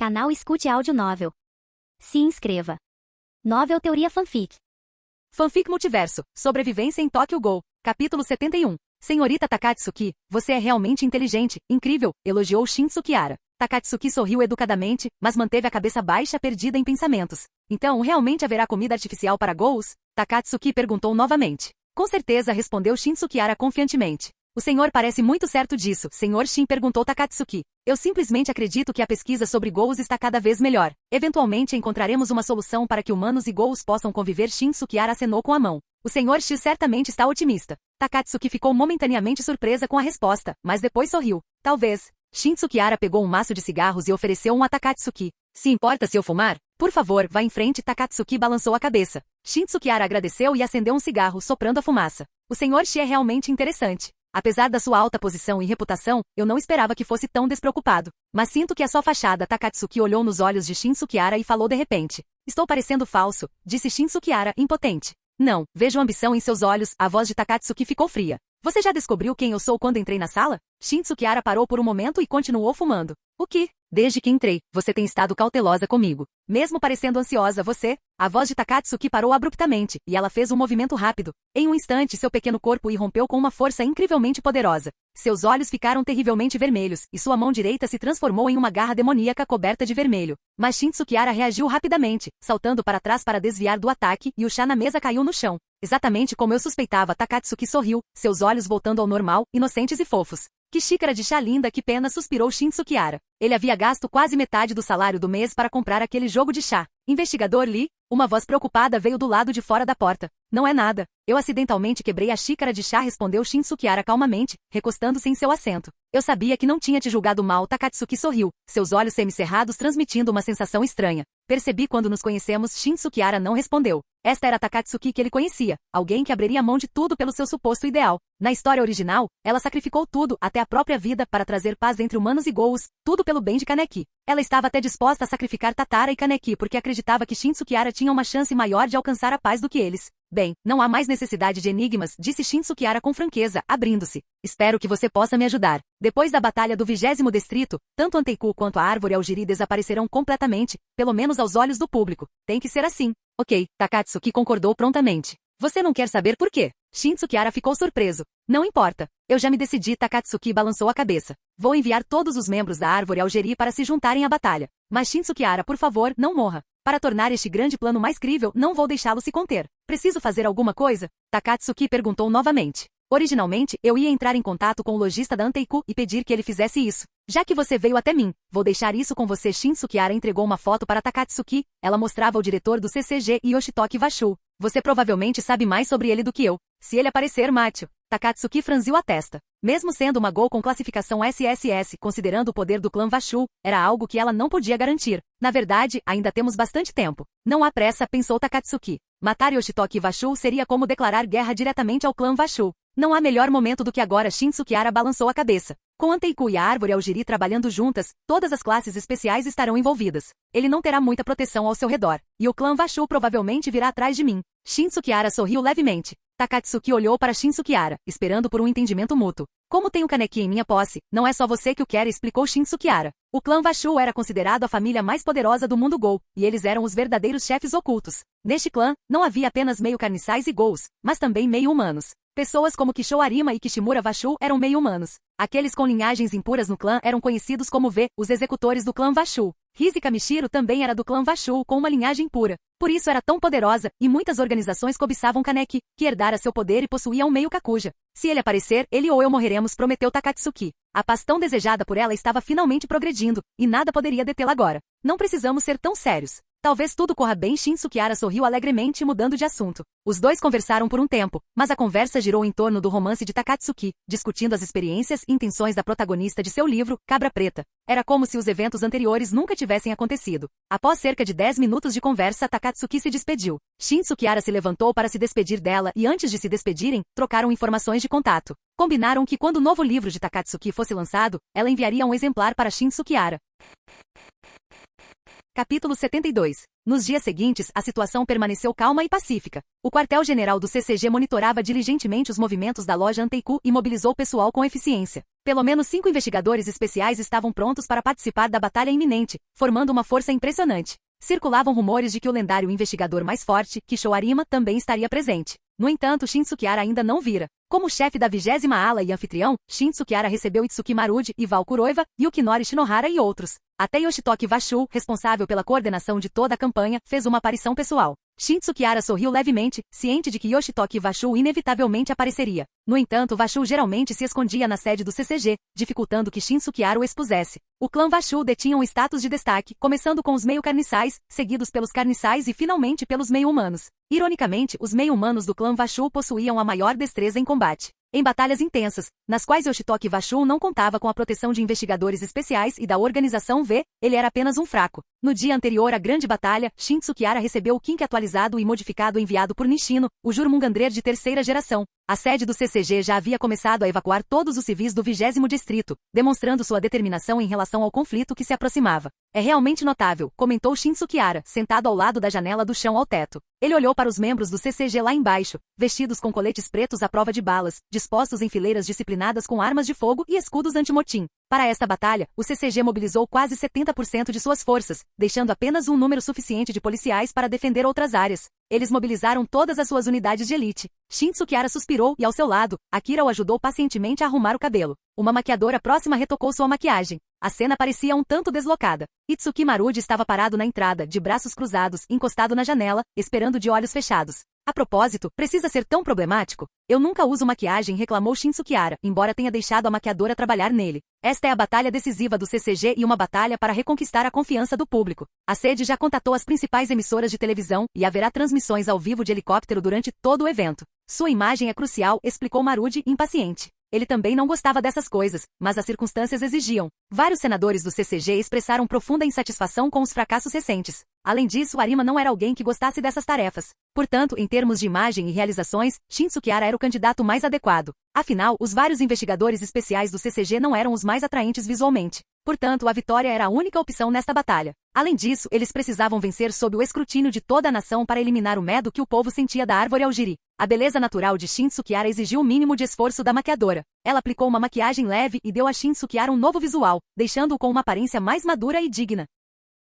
Canal Escute Áudio Novel. Se inscreva. Novel Teoria Fanfic. Fanfic Multiverso, Sobrevivência em Tokyo Ghoul, capítulo 71. Senhorita Takatsuki, você é realmente inteligente, incrível, elogiou Shin Tsukihara. Takatsuki sorriu educadamente, mas manteve a cabeça baixa perdida em pensamentos. Então, realmente haverá comida artificial para Ghouls? Takatsuki perguntou novamente. Com certeza, respondeu Shin Tsukihara confiantemente. O senhor parece muito certo disso, Sr. Shin, perguntou Takatsuki. Eu simplesmente acredito que a pesquisa sobre Ghouls está cada vez melhor. Eventualmente encontraremos uma solução para que humanos e Ghouls possam conviver. Shin Tsukihara acenou com a mão. O Sr. X certamente está otimista. Takatsuki ficou momentaneamente surpresa com a resposta, mas depois sorriu. Talvez. Shin Tsukihara pegou um maço de cigarros e ofereceu um a Takatsuki. Se importa se eu fumar? Por favor, vá em frente. Takatsuki balançou a cabeça. Shin Tsukihara agradeceu e acendeu um cigarro, soprando a fumaça. O Sr. X é realmente interessante. Apesar da sua alta posição e reputação, eu não esperava que fosse tão despreocupado. Mas sinto que é só fachada. Takatsuki olhou nos olhos de Shin Tsukihara e falou de repente. Estou parecendo falso, disse Shin Tsukihara, impotente. Não, vejo ambição em seus olhos. A voz de Takatsuki ficou fria. Você já descobriu quem eu sou quando entrei na sala? Shin Tsukihara parou por um momento e continuou fumando. O que? Desde que entrei, você tem estado cautelosa comigo. Mesmo parecendo ansiosa, você... A voz de Takatsuki parou abruptamente, e ela fez um movimento rápido. Em um instante, seu pequeno corpo irrompeu com uma força incrivelmente poderosa. Seus olhos ficaram terrivelmente vermelhos, e sua mão direita se transformou em uma garra demoníaca coberta de vermelho. Mas Shin Tsukihara reagiu rapidamente, saltando para trás para desviar do ataque, e o chá na mesa caiu no chão. Exatamente como eu suspeitava, Takatsuki sorriu, seus olhos voltando ao normal, inocentes e fofos. Que xícara de chá linda, que pena, suspirou Shin Tsukihara. Ele havia gasto quase metade do salário do mês para comprar aquele jogo de chá. Investigador Lee, uma voz preocupada veio do lado de fora da porta. Não é nada. Eu acidentalmente quebrei a xícara de chá, respondeu Shin Tsukihara calmamente, recostando-se em seu assento. Eu sabia que não tinha te julgado mal. Takatsuki sorriu, seus olhos semicerrados transmitindo uma sensação estranha. Percebi quando nos conhecemos. Shin Tsukihara não respondeu. Esta era a Takatsuki que ele conhecia, alguém que abriria mão de tudo pelo seu suposto ideal. Na história original, ela sacrificou tudo, até a própria vida, para trazer paz entre humanos e Ghouls, tudo pelo bem de Kaneki. Ela estava até disposta a sacrificar Tatara e Kaneki porque acreditava que Shin Tsukihara tinha uma chance maior de alcançar a paz do que eles. Bem, não há mais necessidade de enigmas, disse Shin Tsukihara com franqueza, abrindo-se. Espero que você possa me ajudar. Depois da batalha do 20º distrito, tanto Anteiku quanto a árvore Aogiri desaparecerão completamente, pelo menos aos olhos do público. Tem que ser assim. Ok, Takatsuki concordou prontamente. Você não quer saber por quê? Shin Tsukihara ficou surpreso. Não importa. Eu já me decidi. Takatsuki balançou a cabeça. Vou enviar todos os membros da árvore Aogiri para se juntarem à batalha. Mas Shin Tsukihara, por favor, não morra. Para tornar este grande plano mais crível, não vou deixá-lo se conter. Preciso fazer alguma coisa? Takatsuki perguntou novamente. Originalmente, eu ia entrar em contato com o lojista da Anteiku e pedir que ele fizesse isso. Já que você veio até mim, vou deixar isso com você. Shin Tsukihara entregou uma foto para Takatsuki. Ela mostrava o diretor do CCG, Yoshitoki Vashu. Você provavelmente sabe mais sobre ele do que eu. Se ele aparecer, mate-o. Takatsuki franziu a testa. Mesmo sendo uma Ghoul com classificação SSS, considerando o poder do clã Vashu, era algo que ela não podia garantir. Na verdade, ainda temos bastante tempo. Não há pressa, pensou Takatsuki. Matar Yoshitoki Vashu seria como declarar guerra diretamente ao clã Vashu. Não há melhor momento do que agora. Shin Tsukihara balançou a cabeça. Com Anteiku e a árvore Aogiri trabalhando juntas, todas as classes especiais estarão envolvidas. Ele não terá muita proteção ao seu redor. E o clã Vashu provavelmente virá atrás de mim. Shin Tsukihara sorriu levemente. Takatsuki olhou para Shin Tsukihara, esperando por um entendimento mútuo. Como tenho Kaneki em minha posse, não é só você que o quer, explicou Shin Tsukihara. O clã Vashu era considerado a família mais poderosa do mundo Ghoul, e eles eram os verdadeiros chefes ocultos. Neste clã, não havia apenas meio carniçais e Ghouls, mas também meio humanos. Pessoas como Kishou Arima e Kishimura Vashu eram meio humanos. Aqueles com linhagens impuras no clã eram conhecidos como os executores do clã Vashu. Hize Kamishiro também era do clã Vashu com uma linhagem pura. Por isso era tão poderosa, e muitas organizações cobiçavam Kaneki, que herdara seu poder e possuía um meio Kakuja. Se ele aparecer, ele ou eu morreremos, prometeu Takatsuki. A paz tão desejada por ela estava finalmente progredindo, e nada poderia detê-la agora. Não precisamos ser tão sérios. Talvez tudo corra bem. Shin Tsukihara sorriu alegremente, mudando de assunto. Os dois conversaram por um tempo, mas a conversa girou em torno do romance de Takatsuki, discutindo as experiências e intenções da protagonista de seu livro, Cabra Preta. Era como se os eventos anteriores nunca tivessem acontecido. Após cerca de 10 minutos de conversa, Takatsuki se despediu. Shin Tsukihara se levantou para se despedir dela e antes de se despedirem, trocaram informações de contato. Combinaram que quando o novo livro de Takatsuki fosse lançado, ela enviaria um exemplar para Shin Tsukihara. Capítulo 72. Nos dias seguintes, a situação permaneceu calma e pacífica. O quartel-general do CCG monitorava diligentemente os movimentos da loja Anteiku e mobilizou pessoal com eficiência. Pelo menos 5 investigadores especiais estavam prontos para participar da batalha iminente, formando uma força impressionante. Circulavam rumores de que o lendário investigador mais forte, Kisho Arima, também estaria presente. No entanto, Shin Tsukihara ainda não vira. Como chefe da 20ª ala e anfitrião, Shin Tsukihara recebeu Itsuki Maruji, Ival Kuroiva, Yukinori Shinohara e outros. Até Yoshitoki Vashu, responsável pela coordenação de toda a campanha, fez uma aparição pessoal. Shin Tsukihara sorriu levemente, ciente de que Yoshitoki Vashu inevitavelmente apareceria. No entanto, Vashu geralmente se escondia na sede do CCG, dificultando que Shin Tsukihara o expusesse. O clã Vashu detinha um status de destaque, começando com os meio-carniçais, seguidos pelos carniçais e finalmente pelos meio-humanos. Ironicamente, os meio-humanos do clã Vashu possuíam a maior destreza em combate. Em batalhas intensas, nas quais Yoshitoki Vashu não contava com a proteção de investigadores especiais e da organização V, ele era apenas um fraco. No dia anterior à grande batalha, Shin Tsukihara recebeu o Kinki atualizado e modificado enviado por Nishino, o Jurmungandrer de terceira geração. A sede do CCG já havia começado a evacuar todos os civis do 20º distrito, demonstrando sua determinação em relação ao conflito que se aproximava. É realmente notável, comentou Shin Tsukihara, sentado ao lado da janela do chão ao teto. Ele olhou para os membros do CCG lá embaixo, vestidos com coletes pretos à prova de balas, dispostos em fileiras disciplinadas com armas de fogo e escudos anti-motim. Para esta batalha, o CCG mobilizou quase 70% de suas forças, deixando apenas um número suficiente de policiais para defender outras áreas. Eles mobilizaram todas as suas unidades de elite. Shin Tsukihara suspirou e, ao seu lado, Akira o ajudou pacientemente a arrumar o cabelo. Uma maquiadora próxima retocou sua maquiagem. A cena parecia um tanto deslocada. Itsuki Maruji estava parado na entrada, de braços cruzados, encostado na janela, esperando de olhos fechados. A propósito, precisa ser tão problemático? Eu nunca uso maquiagem, reclamou Shin Tsukihara, embora tenha deixado a maquiadora trabalhar nele. Esta é a batalha decisiva do CCG e uma batalha para reconquistar a confiança do público. A sede já contatou as principais emissoras de televisão e haverá transmissões ao vivo de helicóptero durante todo o evento. Sua imagem é crucial, explicou Maruji, impaciente. Ele também não gostava dessas coisas, mas as circunstâncias exigiam. Vários senadores do CCG expressaram profunda insatisfação com os fracassos recentes. Além disso, Arima não era alguém que gostasse dessas tarefas. Portanto, em termos de imagem e realizações, Shin Tsukihara era o candidato mais adequado. Afinal, os vários investigadores especiais do CCG não eram os mais atraentes visualmente. Portanto, a vitória era a única opção nesta batalha. Além disso, eles precisavam vencer sob o escrutínio de toda a nação para eliminar o medo que o povo sentia da árvore Aogiri. A beleza natural de Shin Tsukihara exigiu o mínimo de esforço da maquiadora. Ela aplicou uma maquiagem leve e deu a Shin Tsukihara um novo visual, deixando-o com uma aparência mais madura e digna.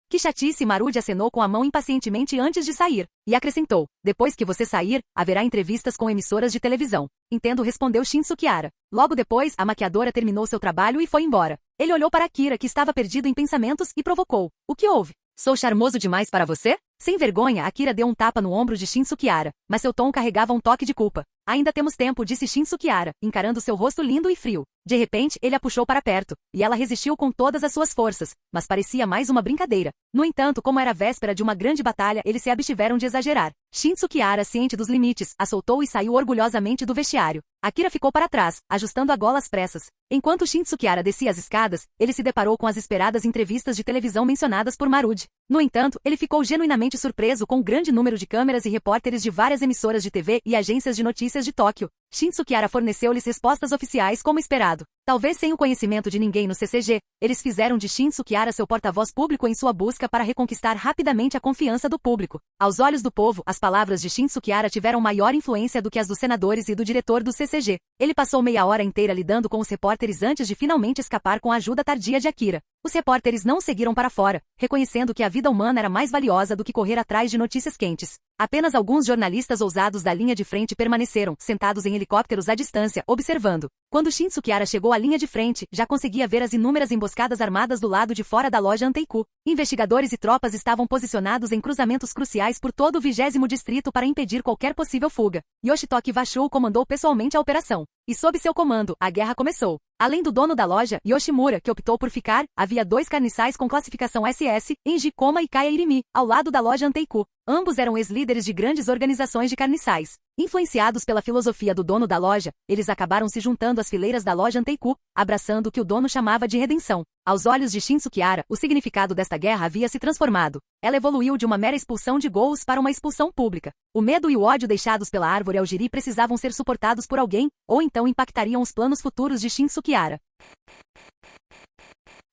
Que chatice, Maruji acenou com a mão impacientemente antes de sair, e acrescentou, depois que você sair, haverá entrevistas com emissoras de televisão. Entendo, respondeu Shin Tsukihara. Logo depois, a maquiadora terminou seu trabalho e foi embora. Ele olhou para Akira, que estava perdido em pensamentos, e provocou. O que houve? Sou charmoso demais para você? Sem vergonha, Akira deu um tapa no ombro de Shin Tsukihara, mas seu tom carregava um toque de culpa. Ainda temos tempo, disse Shin Tsukihara, encarando seu rosto lindo e frio. De repente, ele a puxou para perto, e ela resistiu com todas as suas forças, mas parecia mais uma brincadeira. No entanto, como era véspera de uma grande batalha, eles se abstiveram de exagerar. Shin Tsukihara, ciente dos limites, a soltou e saiu orgulhosamente do vestiário. Akira ficou para trás, ajustando a gola às pressas. Enquanto Shin Tsukihara descia as escadas, ele se deparou com as esperadas entrevistas de televisão mencionadas por Maruji. No entanto, ele ficou genuinamente surpreso com o grande número de câmeras e repórteres de várias emissoras de TV e agências de notícias de Tóquio. Shin Tsukihara forneceu-lhes respostas oficiais como esperado. Talvez sem o conhecimento de ninguém no CCG, eles fizeram de Shin Tsukihara seu porta-voz público em sua busca para reconquistar rapidamente a confiança do público. Aos olhos do povo, as palavras de Shin Tsukihara tiveram maior influência do que as dos senadores e do diretor do CCG. Ele passou meia hora inteira lidando com os repórteres antes de finalmente escapar com a ajuda tardia de Akira. Os repórteres não o seguiram para fora, reconhecendo que a vida humana era mais valiosa do que correr atrás de notícias quentes. Apenas alguns jornalistas ousados da linha de frente permaneceram, sentados em helicópteros à distância, observando. Quando Shin Tsukihara chegou à linha de frente, já conseguia ver as inúmeras emboscadas armadas do lado de fora da loja Anteiku. Investigadores e tropas estavam posicionados em cruzamentos cruciais por todo o 20º distrito para impedir qualquer possível fuga. Yoshitoki Vashu comandou pessoalmente a operação. E sob seu comando, a guerra começou. Além do dono da loja, Yoshimura, que optou por ficar, havia 2 carniçais com classificação SS, Enji Koma e Kaya Irimi, ao lado da loja Anteiku. Ambos eram ex-líderes de grandes organizações de carniçais. Influenciados pela filosofia do dono da loja, eles acabaram se juntando às fileiras da loja Anteiku, abraçando o que o dono chamava de redenção. Aos olhos de Shin Tsukihara, o significado desta guerra havia se transformado. Ela evoluiu de uma mera expulsão de Gous para uma expulsão pública. O medo e o ódio deixados pela árvore Aogiri precisavam ser suportados por alguém, ou então impactariam os planos futuros de Shin Tsukihara.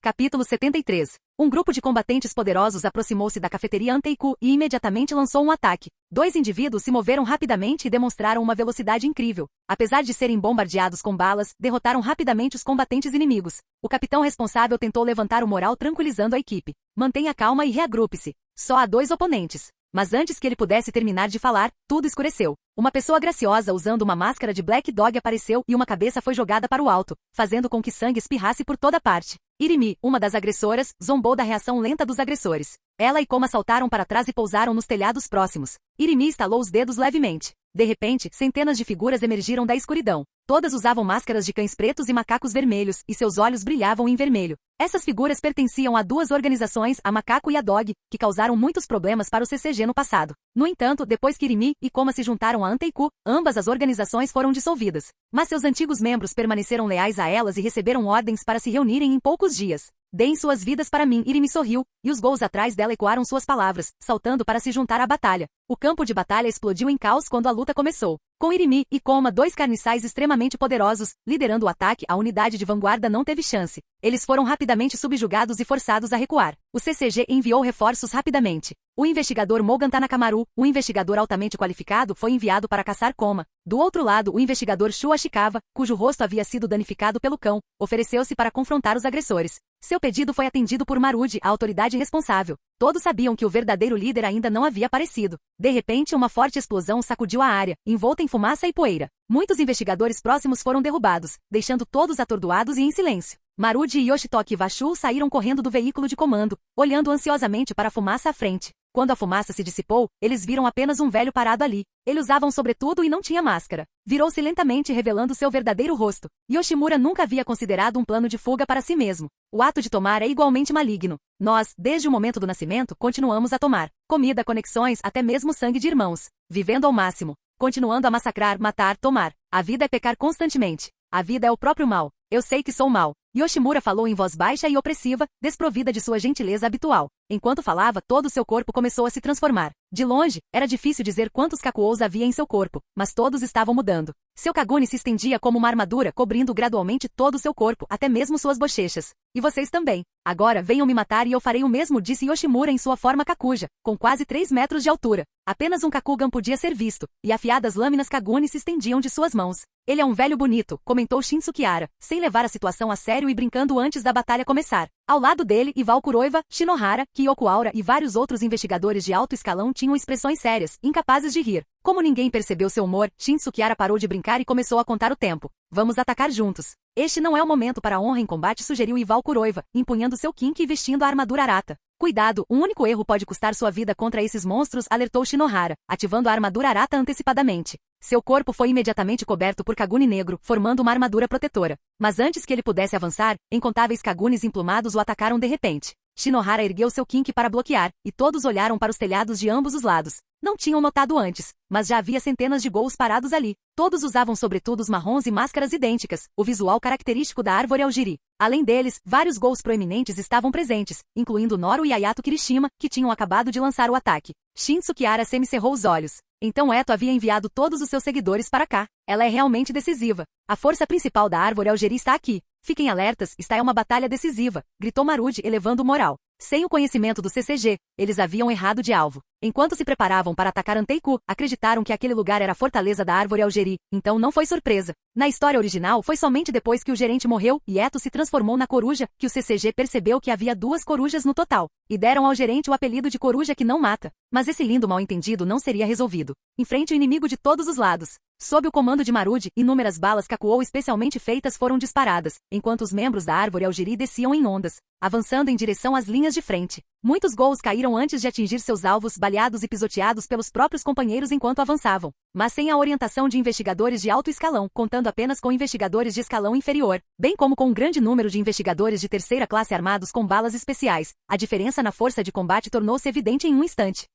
Capítulo 73. Um grupo de combatentes poderosos aproximou-se da cafeteria Anteiku e imediatamente lançou um ataque. Dois indivíduos se moveram rapidamente e demonstraram uma velocidade incrível. Apesar de serem bombardeados com balas, derrotaram rapidamente os combatentes inimigos. O capitão responsável tentou levantar o moral tranquilizando a equipe. Mantenha calma e reagrupe-se. Só há 2 oponentes. Mas antes que ele pudesse terminar de falar, tudo escureceu. Uma pessoa graciosa usando uma máscara de Black Dog apareceu e uma cabeça foi jogada para o alto, fazendo com que sangue espirrasse por toda parte. Irimi, uma das agressoras, zombou da reação lenta dos agressores. Ela e Koma saltaram para trás e pousaram nos telhados próximos. Irimi estalou os dedos levemente. De repente, centenas de figuras emergiram da escuridão. Todas usavam máscaras de cães pretos e macacos vermelhos, e seus olhos brilhavam em vermelho. Essas figuras pertenciam a 2 organizações, a Macaco e a Dog, que causaram muitos problemas para o CCG no passado. No entanto, depois que Irimi e Koma se juntaram a Anteiku, ambas as organizações foram dissolvidas. Mas seus antigos membros permaneceram leais a elas e receberam ordens para se reunirem em poucos dias. Deem suas vidas para mim, Irimi sorriu, e os gols atrás dela ecoaram suas palavras, saltando para se juntar à batalha. O campo de batalha explodiu em caos quando a luta começou. Com Irimi e Koma, 2 carniçais extremamente poderosos, liderando o ataque, a unidade de vanguarda não teve chance. Eles foram rapidamente subjugados e forçados a recuar. O CCG enviou reforços rapidamente. O investigador Mogan Tanakamaru, um investigador altamente qualificado, foi enviado para caçar Koma. Do outro lado, o investigador Shu Ashikawa, cujo rosto havia sido danificado pelo cão, ofereceu-se para confrontar os agressores. Seu pedido foi atendido por Maruji, a autoridade responsável. Todos sabiam que o verdadeiro líder ainda não havia aparecido. De repente, uma forte explosão sacudiu a área, envolta em fumaça e poeira. Muitos investigadores próximos foram derrubados, deixando todos atordoados e em silêncio. Maruji e Yoshitoki Vashu saíram correndo do veículo de comando, olhando ansiosamente para a fumaça à frente. Quando a fumaça se dissipou, eles viram apenas um velho parado ali. Ele usava um sobretudo e não tinha máscara. Virou-se lentamente revelando seu verdadeiro rosto. Yoshimura nunca havia considerado um plano de fuga para si mesmo. O ato de tomar é igualmente maligno. Nós, desde o momento do nascimento, continuamos a tomar. Comida, conexões, até mesmo sangue de irmãos. Vivendo ao máximo. Continuando a massacrar, matar, tomar. A vida é pecar constantemente. A vida é o próprio mal. Eu sei que sou mal. Yoshimura falou em voz baixa e opressiva, desprovida de sua gentileza habitual. Enquanto falava, todo o seu corpo começou a se transformar. De longe, era difícil dizer quantos Kakuous havia em seu corpo, mas todos estavam mudando. Seu Kaguni se estendia como uma armadura, cobrindo gradualmente todo o seu corpo, até mesmo suas bochechas. E vocês também. Agora venham me matar e eu farei o mesmo, disse Yoshimura em sua forma Kakuja, com quase 3 metros de altura. Apenas um Kakugan podia ser visto, e afiadas lâminas Kaguni se estendiam de suas mãos. Ele é um velho bonito, comentou Shinsukiara, sem levar a situação a sério e brincando antes da batalha começar. Ao lado dele, Ival Kuroiva, Shinohara, Kyoko Aura e vários outros investigadores de alto escalão tinham expressões sérias, incapazes de rir. Como ninguém percebeu seu humor, Shinsukiara parou de brincar e começou a contar o tempo. Vamos atacar juntos. Este não é o momento para a honra em combate, sugeriu Ival Kuroiva, empunhando seu kinki e vestindo a armadura Arata. Cuidado, um único erro pode custar sua vida contra esses monstros, alertou Shinohara, ativando a armadura Arata antecipadamente. Seu corpo foi imediatamente coberto por Kaguni negro, formando uma armadura protetora. Mas antes que ele pudesse avançar, incontáveis Kagunis emplumados o atacaram de repente. Shinohara ergueu seu kinki para bloquear, e todos olharam para os telhados de ambos os lados. Não tinham notado antes, mas já havia centenas de ghouls parados ali. Todos usavam sobretudos marrons e máscaras idênticas, o visual característico da árvore Aogiri. Além deles, vários ghouls proeminentes estavam presentes, incluindo Noro e Ayato Kirishima, que tinham acabado de lançar o ataque. Shinsukiara semicerrou os olhos. Então Eto havia enviado todos os seus seguidores para cá. Ela é realmente decisiva. A força principal da árvore Aogiri está aqui. Fiquem alertas, esta é uma batalha decisiva, gritou Maruji elevando o moral. Sem o conhecimento do CCG, eles haviam errado de alvo. Enquanto se preparavam para atacar Anteiku, acreditaram que aquele lugar era a fortaleza da árvore Aogiri, então não foi surpresa. Na história original, foi somente depois que o gerente morreu e Eto se transformou na coruja, que o CCG percebeu que havia 2 corujas no total, e deram ao gerente o apelido de coruja que não mata. Mas esse lindo mal-entendido não seria resolvido. Enfrente o inimigo de todos os lados. Sob o comando de Maruji, inúmeras balas Kakuou especialmente feitas foram disparadas, enquanto os membros da árvore Aogiri desciam em ondas, avançando em direção às linhas de frente. Muitos ghouls caíram antes de atingir seus alvos, baleados e pisoteados pelos próprios companheiros enquanto avançavam, mas sem a orientação de investigadores de alto escalão, contando apenas com investigadores de escalão inferior, bem como com um grande número de investigadores de terceira classe armados com balas especiais. A diferença na força de combate tornou-se evidente em um instante.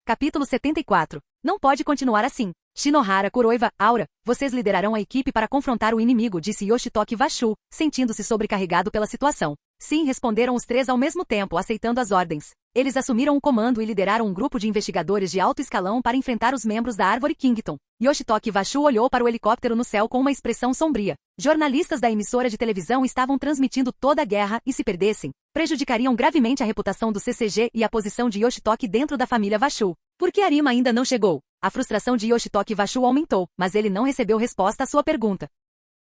Capítulo 74. Não pode continuar assim. Shinohara, Kuroiva, Aura, vocês liderarão a equipe para confrontar o inimigo, disse Yoshitoki Vashu, sentindo-se sobrecarregado pela situação. Sim, responderam os 3 ao mesmo tempo, aceitando as ordens. Eles assumiram o comando e lideraram um grupo de investigadores de alto escalão para enfrentar os membros da Árvore Kington. Yoshitoki Vashu olhou para o helicóptero no céu com uma expressão sombria. Jornalistas da emissora de televisão estavam transmitindo toda a guerra e, se perdessem, prejudicariam gravemente a reputação do CCG e a posição de Yoshitoki dentro da família Vashu. Por que Arima ainda não chegou? A frustração de Yoshitoki Vashu aumentou, mas ele não recebeu resposta à sua pergunta.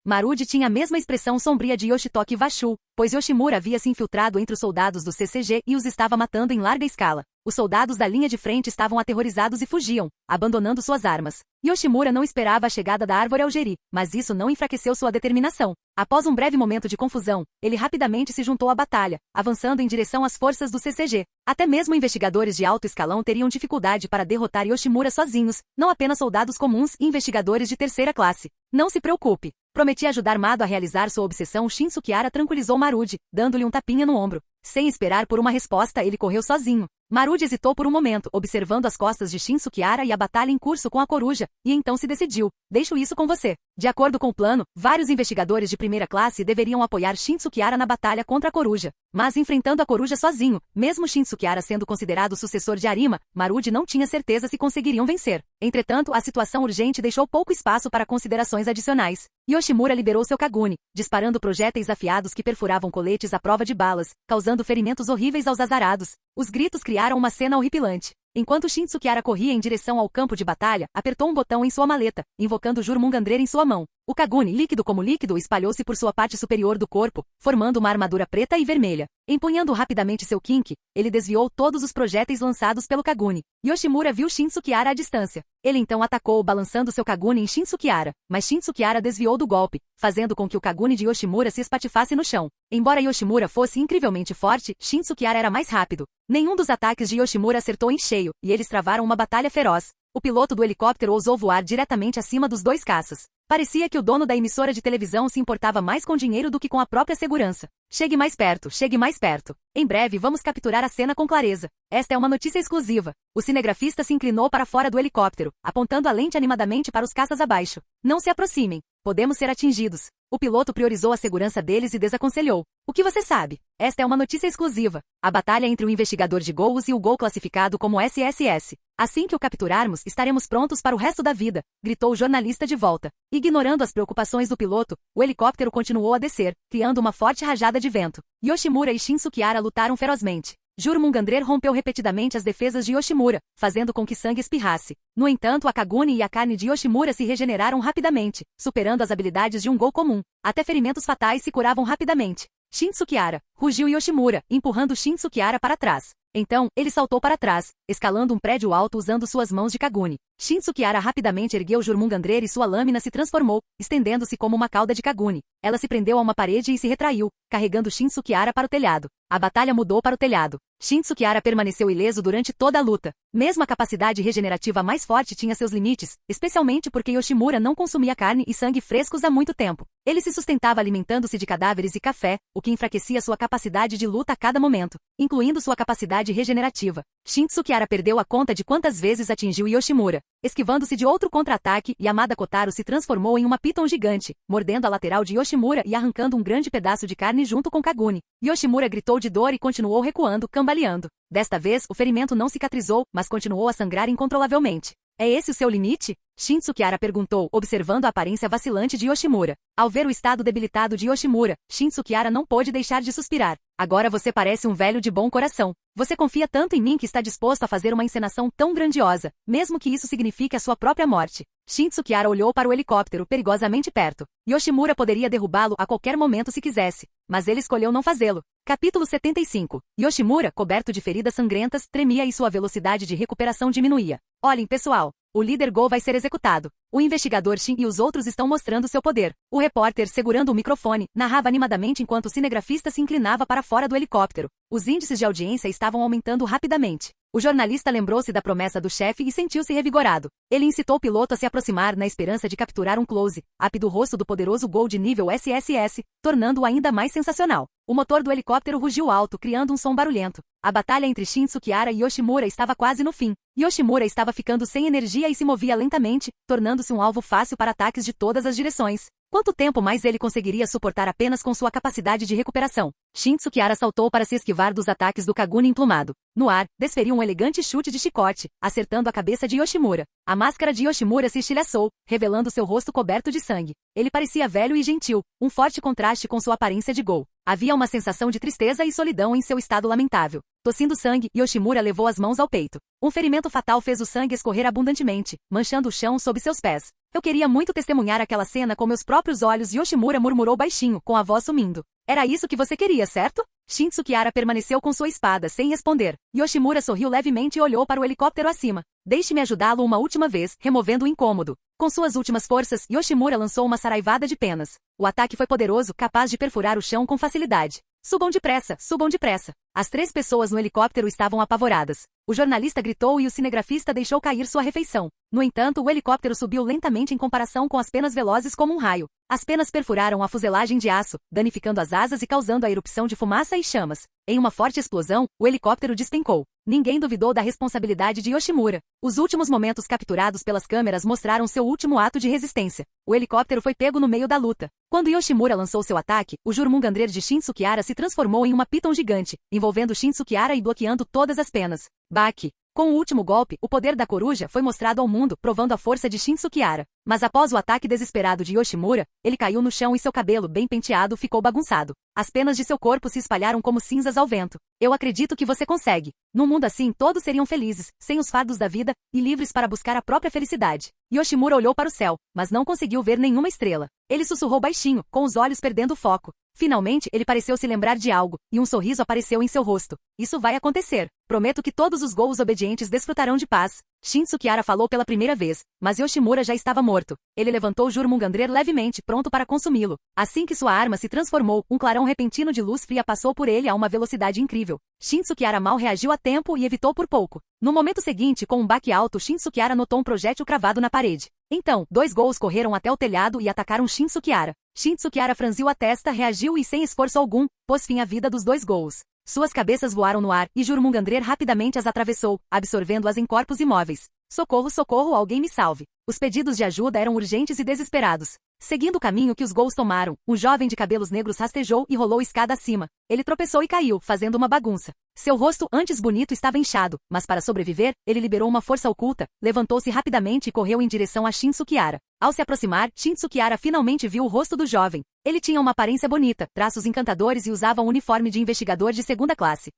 Marudi tinha a mesma expressão sombria de Yoshitoki Vashu, pois Yoshimura havia se infiltrado entre os soldados do CCG e os estava matando em larga escala. Os soldados da linha de frente estavam aterrorizados e fugiam, abandonando suas armas. Yoshimura não esperava a chegada da árvore Algeri, mas isso não enfraqueceu sua determinação. Após um breve momento de confusão, ele rapidamente se juntou à batalha, avançando em direção às forças do CCG. Até mesmo investigadores de alto escalão teriam dificuldade para derrotar Yoshimura sozinhos, não apenas soldados comuns e investigadores de terceira classe. Não se preocupe. Prometi ajudar Mado a realizar sua obsessão. Shin Sukihara tranquilizou Marudi, dando-lhe um tapinha no ombro. Sem esperar por uma resposta, ele correu sozinho. Marudi hesitou por um momento, observando as costas de Shin Sukihara e a batalha em curso com a coruja, e então se decidiu. Deixo isso com você. De acordo com o plano, vários investigadores de primeira classe deveriam apoiar Shin Sukihara na batalha contra a coruja. Mas enfrentando a coruja sozinho, mesmo Shin Sukihara sendo considerado o sucessor de Arima, Marudi não tinha certeza se conseguiriam vencer. Entretanto, a situação urgente deixou pouco espaço para considerações adicionais. Yoshimura liberou seu Kaguni, disparando projéteis afiados que perfuravam coletes à prova de balas, causando ferimentos horríveis aos azarados. Os gritos criaram uma cena horripilante. Enquanto Shin Sukihara corria em direção ao campo de batalha, apertou um botão em sua maleta, invocando Jurmungandreira em sua mão. O Kaguni, líquido como líquido, espalhou-se por sua parte superior do corpo, formando uma armadura preta e vermelha. Empunhando rapidamente seu Kinki, ele desviou todos os projéteis lançados pelo Kaguni. Yoshimura viu Shin Sukihara à distância. Ele então atacou, balançando seu Kaguni em Shin Sukihara, mas Shin Sukihara desviou do golpe, fazendo com que o Kaguni de Yoshimura se espatifasse no chão. Embora Yoshimura fosse incrivelmente forte, Shin Sukihara era mais rápido. Nenhum dos ataques de Yoshimura acertou em cheio, e eles travaram uma batalha feroz. O piloto do helicóptero ousou voar diretamente acima dos dois caças. Parecia que o dono da emissora de televisão se importava mais com dinheiro do que com a própria segurança. Chegue mais perto, chegue mais perto. Em breve vamos capturar a cena com clareza. Esta é uma notícia exclusiva. O cinegrafista se inclinou para fora do helicóptero, apontando a lente animadamente para os caças abaixo. Não se aproximem. Podemos ser atingidos. O piloto priorizou a segurança deles e desaconselhou. O que você sabe? Esta é uma notícia exclusiva. A batalha entre o investigador de Gous e o Gol classificado como SSS. Assim que o capturarmos, estaremos prontos para o resto da vida, gritou o jornalista de volta. Ignorando as preocupações do piloto, o helicóptero continuou a descer, criando uma forte rajada de vento. Yoshimura e Shin Sukihara lutaram ferozmente. Jurmungandreira rompeu repetidamente as defesas de Yoshimura, fazendo com que sangue espirrasse. No entanto, a Kaguni e a carne de Yoshimura se regeneraram rapidamente, superando as habilidades de um Gol comum. Até ferimentos fatais se curavam rapidamente. Shin Sukihara, rugiu Yoshimura, empurrando Shin Sukihara para trás. Então, ele saltou para trás, escalando um prédio alto usando suas mãos de Kaguni. Shin Sukihara rapidamente ergueu Jurmungandreira e sua lâmina se transformou, estendendo-se como uma cauda de Kaguni. Ela se prendeu a uma parede e se retraiu, carregando Shin Sukihara para o telhado. A batalha mudou para o telhado. Shin Sukihara permaneceu ileso durante toda a luta. Mesmo a capacidade regenerativa mais forte tinha seus limites, especialmente porque Yoshimura não consumia carne e sangue frescos há muito tempo. Ele se sustentava alimentando-se de cadáveres e café, o que enfraquecia sua capacidade de luta a cada momento, incluindo sua capacidade regenerativa. Shin Sukihara perdeu a conta de quantas vezes atingiu Yoshimura. Esquivando-se de outro contra-ataque, Yamada Kotaro se transformou em uma piton gigante, mordendo a lateral de Yoshimura e arrancando um grande pedaço de carne junto com Kaguni. Yoshimura gritou de dor e continuou recuando, cambaleando. Desta vez, o ferimento não cicatrizou, mas continuou a sangrar incontrolavelmente. É esse o seu limite? Shin Sukihara perguntou, observando a aparência vacilante de Yoshimura. Ao ver o estado debilitado de Yoshimura, Shin Sukihara não pôde deixar de suspirar. Agora você parece um velho de bom coração. Você confia tanto em mim que está disposto a fazer uma encenação tão grandiosa, mesmo que isso signifique a sua própria morte. Shin Sukihara olhou para o helicóptero perigosamente perto. Yoshimura poderia derrubá-lo a qualquer momento se quisesse, mas ele escolheu não fazê-lo. Capítulo 75. Yoshimura, coberto de feridas sangrentas, tremia e sua velocidade de recuperação diminuía. Olhem, pessoal. O líder Go vai ser executado. O investigador Shin e os outros estão mostrando seu poder. O repórter, segurando o microfone, narrava animadamente enquanto o cinegrafista se inclinava para fora do helicóptero. Os índices de audiência estavam aumentando rapidamente. O jornalista lembrou-se da promessa do chefe e sentiu-se revigorado. Ele incitou o piloto a se aproximar na esperança de capturar um close-up do rosto do poderoso Gol de nível SSS, tornando-o ainda mais sensacional. O motor do helicóptero rugiu alto, criando um som barulhento. A batalha entre Shin Sukihara e Yoshimura estava quase no fim. Yoshimura estava ficando sem energia e se movia lentamente, tornando-se um alvo fácil para ataques de todas as direções. Quanto tempo mais ele conseguiria suportar apenas com sua capacidade de recuperação? Shin Tsukihara saltou para se esquivar dos ataques do Kaguni emplumado. No ar, desferiu um elegante chute de chicote, acertando a cabeça de Yoshimura. A máscara de Yoshimura se estilhaçou, revelando seu rosto coberto de sangue. Ele parecia velho e gentil, um forte contraste com sua aparência de Gol. Havia uma sensação de tristeza e solidão em seu estado lamentável. Tossindo sangue, Yoshimura levou as mãos ao peito. Um ferimento fatal fez o sangue escorrer abundantemente, manchando o chão sob seus pés. Eu queria muito testemunhar aquela cena com meus próprios olhos, Yoshimura murmurou baixinho, com a voz sumindo. Era isso que você queria, certo? Shin Tsukihara permaneceu com sua espada, sem responder. Yoshimura sorriu levemente e olhou para o helicóptero acima. Deixe-me ajudá-lo uma última vez, removendo o incômodo. Com suas últimas forças, Yoshimura lançou uma saraivada de penas. O ataque foi poderoso, capaz de perfurar o chão com facilidade. Subam depressa, subam depressa. As 3 pessoas no helicóptero estavam apavoradas. O jornalista gritou e o cinegrafista deixou cair sua refeição. No entanto, o helicóptero subiu lentamente em comparação com as penas velozes como um raio. As penas perfuraram a fuselagem de aço, danificando as asas e causando a erupção de fumaça e chamas. Em uma forte explosão, o helicóptero despencou. Ninguém duvidou da responsabilidade de Yoshimura. Os últimos momentos capturados pelas câmeras mostraram seu último ato de resistência. O helicóptero foi pego no meio da luta. Quando Yoshimura lançou seu ataque, o Jurmungandrer de Shin Tsukihara se transformou em uma piton gigante, envolvendo Shin Tsukihara e bloqueando todas as penas. Baque. Com o último golpe, o poder da coruja foi mostrado ao mundo, provando a força de Shin Tsukihara. Mas após o ataque desesperado de Yoshimura, ele caiu no chão e seu cabelo, bem penteado, ficou bagunçado. As penas de seu corpo se espalharam como cinzas ao vento. Eu acredito que você consegue. Num mundo assim, todos seriam felizes, sem os fardos da vida, e livres para buscar a própria felicidade. Yoshimura olhou para o céu, mas não conseguiu ver nenhuma estrela. Ele sussurrou baixinho, com os olhos perdendo o foco. Finalmente, ele pareceu se lembrar de algo, e um sorriso apareceu em seu rosto. Isso vai acontecer. Prometo que todos os Gols obedientes desfrutarão de paz. Shin Tsukihara falou pela primeira vez, mas Yoshimura já estava morto. Ele levantou Jurmungandrer levemente, pronto para consumi-lo. Assim que sua arma se transformou, um clarão repentino de luz fria passou por ele a uma velocidade incrível. Shin Tsukihara mal reagiu a tempo e evitou por pouco. No momento seguinte, com um baque alto, Shin Tsukihara notou um projétil cravado na parede. Então, 2 Gols correram até o telhado e atacaram Shin Tsukihara. Shin Tsukihara franziu a testa, reagiu e, sem esforço algum, pôs fim à vida dos 2 Gols. Suas cabeças voaram no ar, e Jurmungandrer rapidamente as atravessou, absorvendo-as em corpos imóveis. Socorro, socorro, alguém me salve. Os pedidos de ajuda eram urgentes e desesperados. Seguindo o caminho que os Gols tomaram, um jovem de cabelos negros rastejou e rolou escada acima. Ele tropeçou e caiu, fazendo uma bagunça. Seu rosto, antes bonito, estava inchado, mas para sobreviver, ele liberou uma força oculta, levantou-se rapidamente e correu em direção a Shin Tsukihara. Ao se aproximar, Shin Tsukihara finalmente viu o rosto do jovem. Ele tinha uma aparência bonita, traços encantadores e usava um uniforme de investigador de 2ª classe.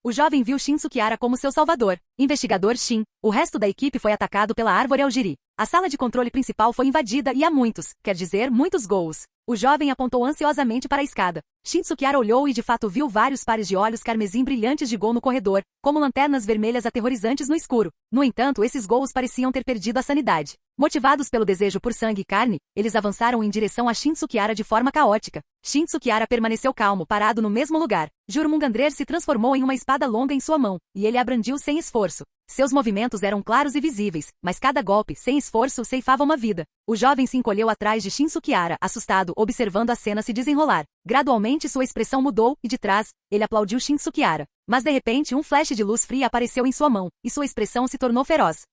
O jovem viu Shin Tsukihara como seu salvador. Investigador Shin. O resto da equipe foi atacado pela árvore Aogiri. A sala de controle principal foi invadida e há muitos, quer dizer, muitos Gols. O jovem apontou ansiosamente para a escada. Shin Tsukihara olhou e de fato viu vários pares de olhos carmesim brilhantes de Gol no corredor, como lanternas vermelhas aterrorizantes no escuro. No entanto, esses Gols pareciam ter perdido a sanidade. Motivados pelo desejo por sangue e carne, eles avançaram em direção a Shin Tsukihara de forma caótica. Shin Tsukihara permaneceu calmo, parado no mesmo lugar. Jurmungandrer se transformou em uma espada longa em sua mão, e ele a brandiu sem esforço. Seus movimentos eram claros e visíveis, mas cada golpe, sem esforço, ceifava uma vida. O jovem se encolheu atrás de Shin Tsukihara, assustado, observando a cena se desenrolar. Gradualmente sua expressão mudou, e de trás, ele aplaudiu Shin Tsukihara. Mas de repente um flash de luz fria apareceu em sua mão, e sua expressão se tornou feroz.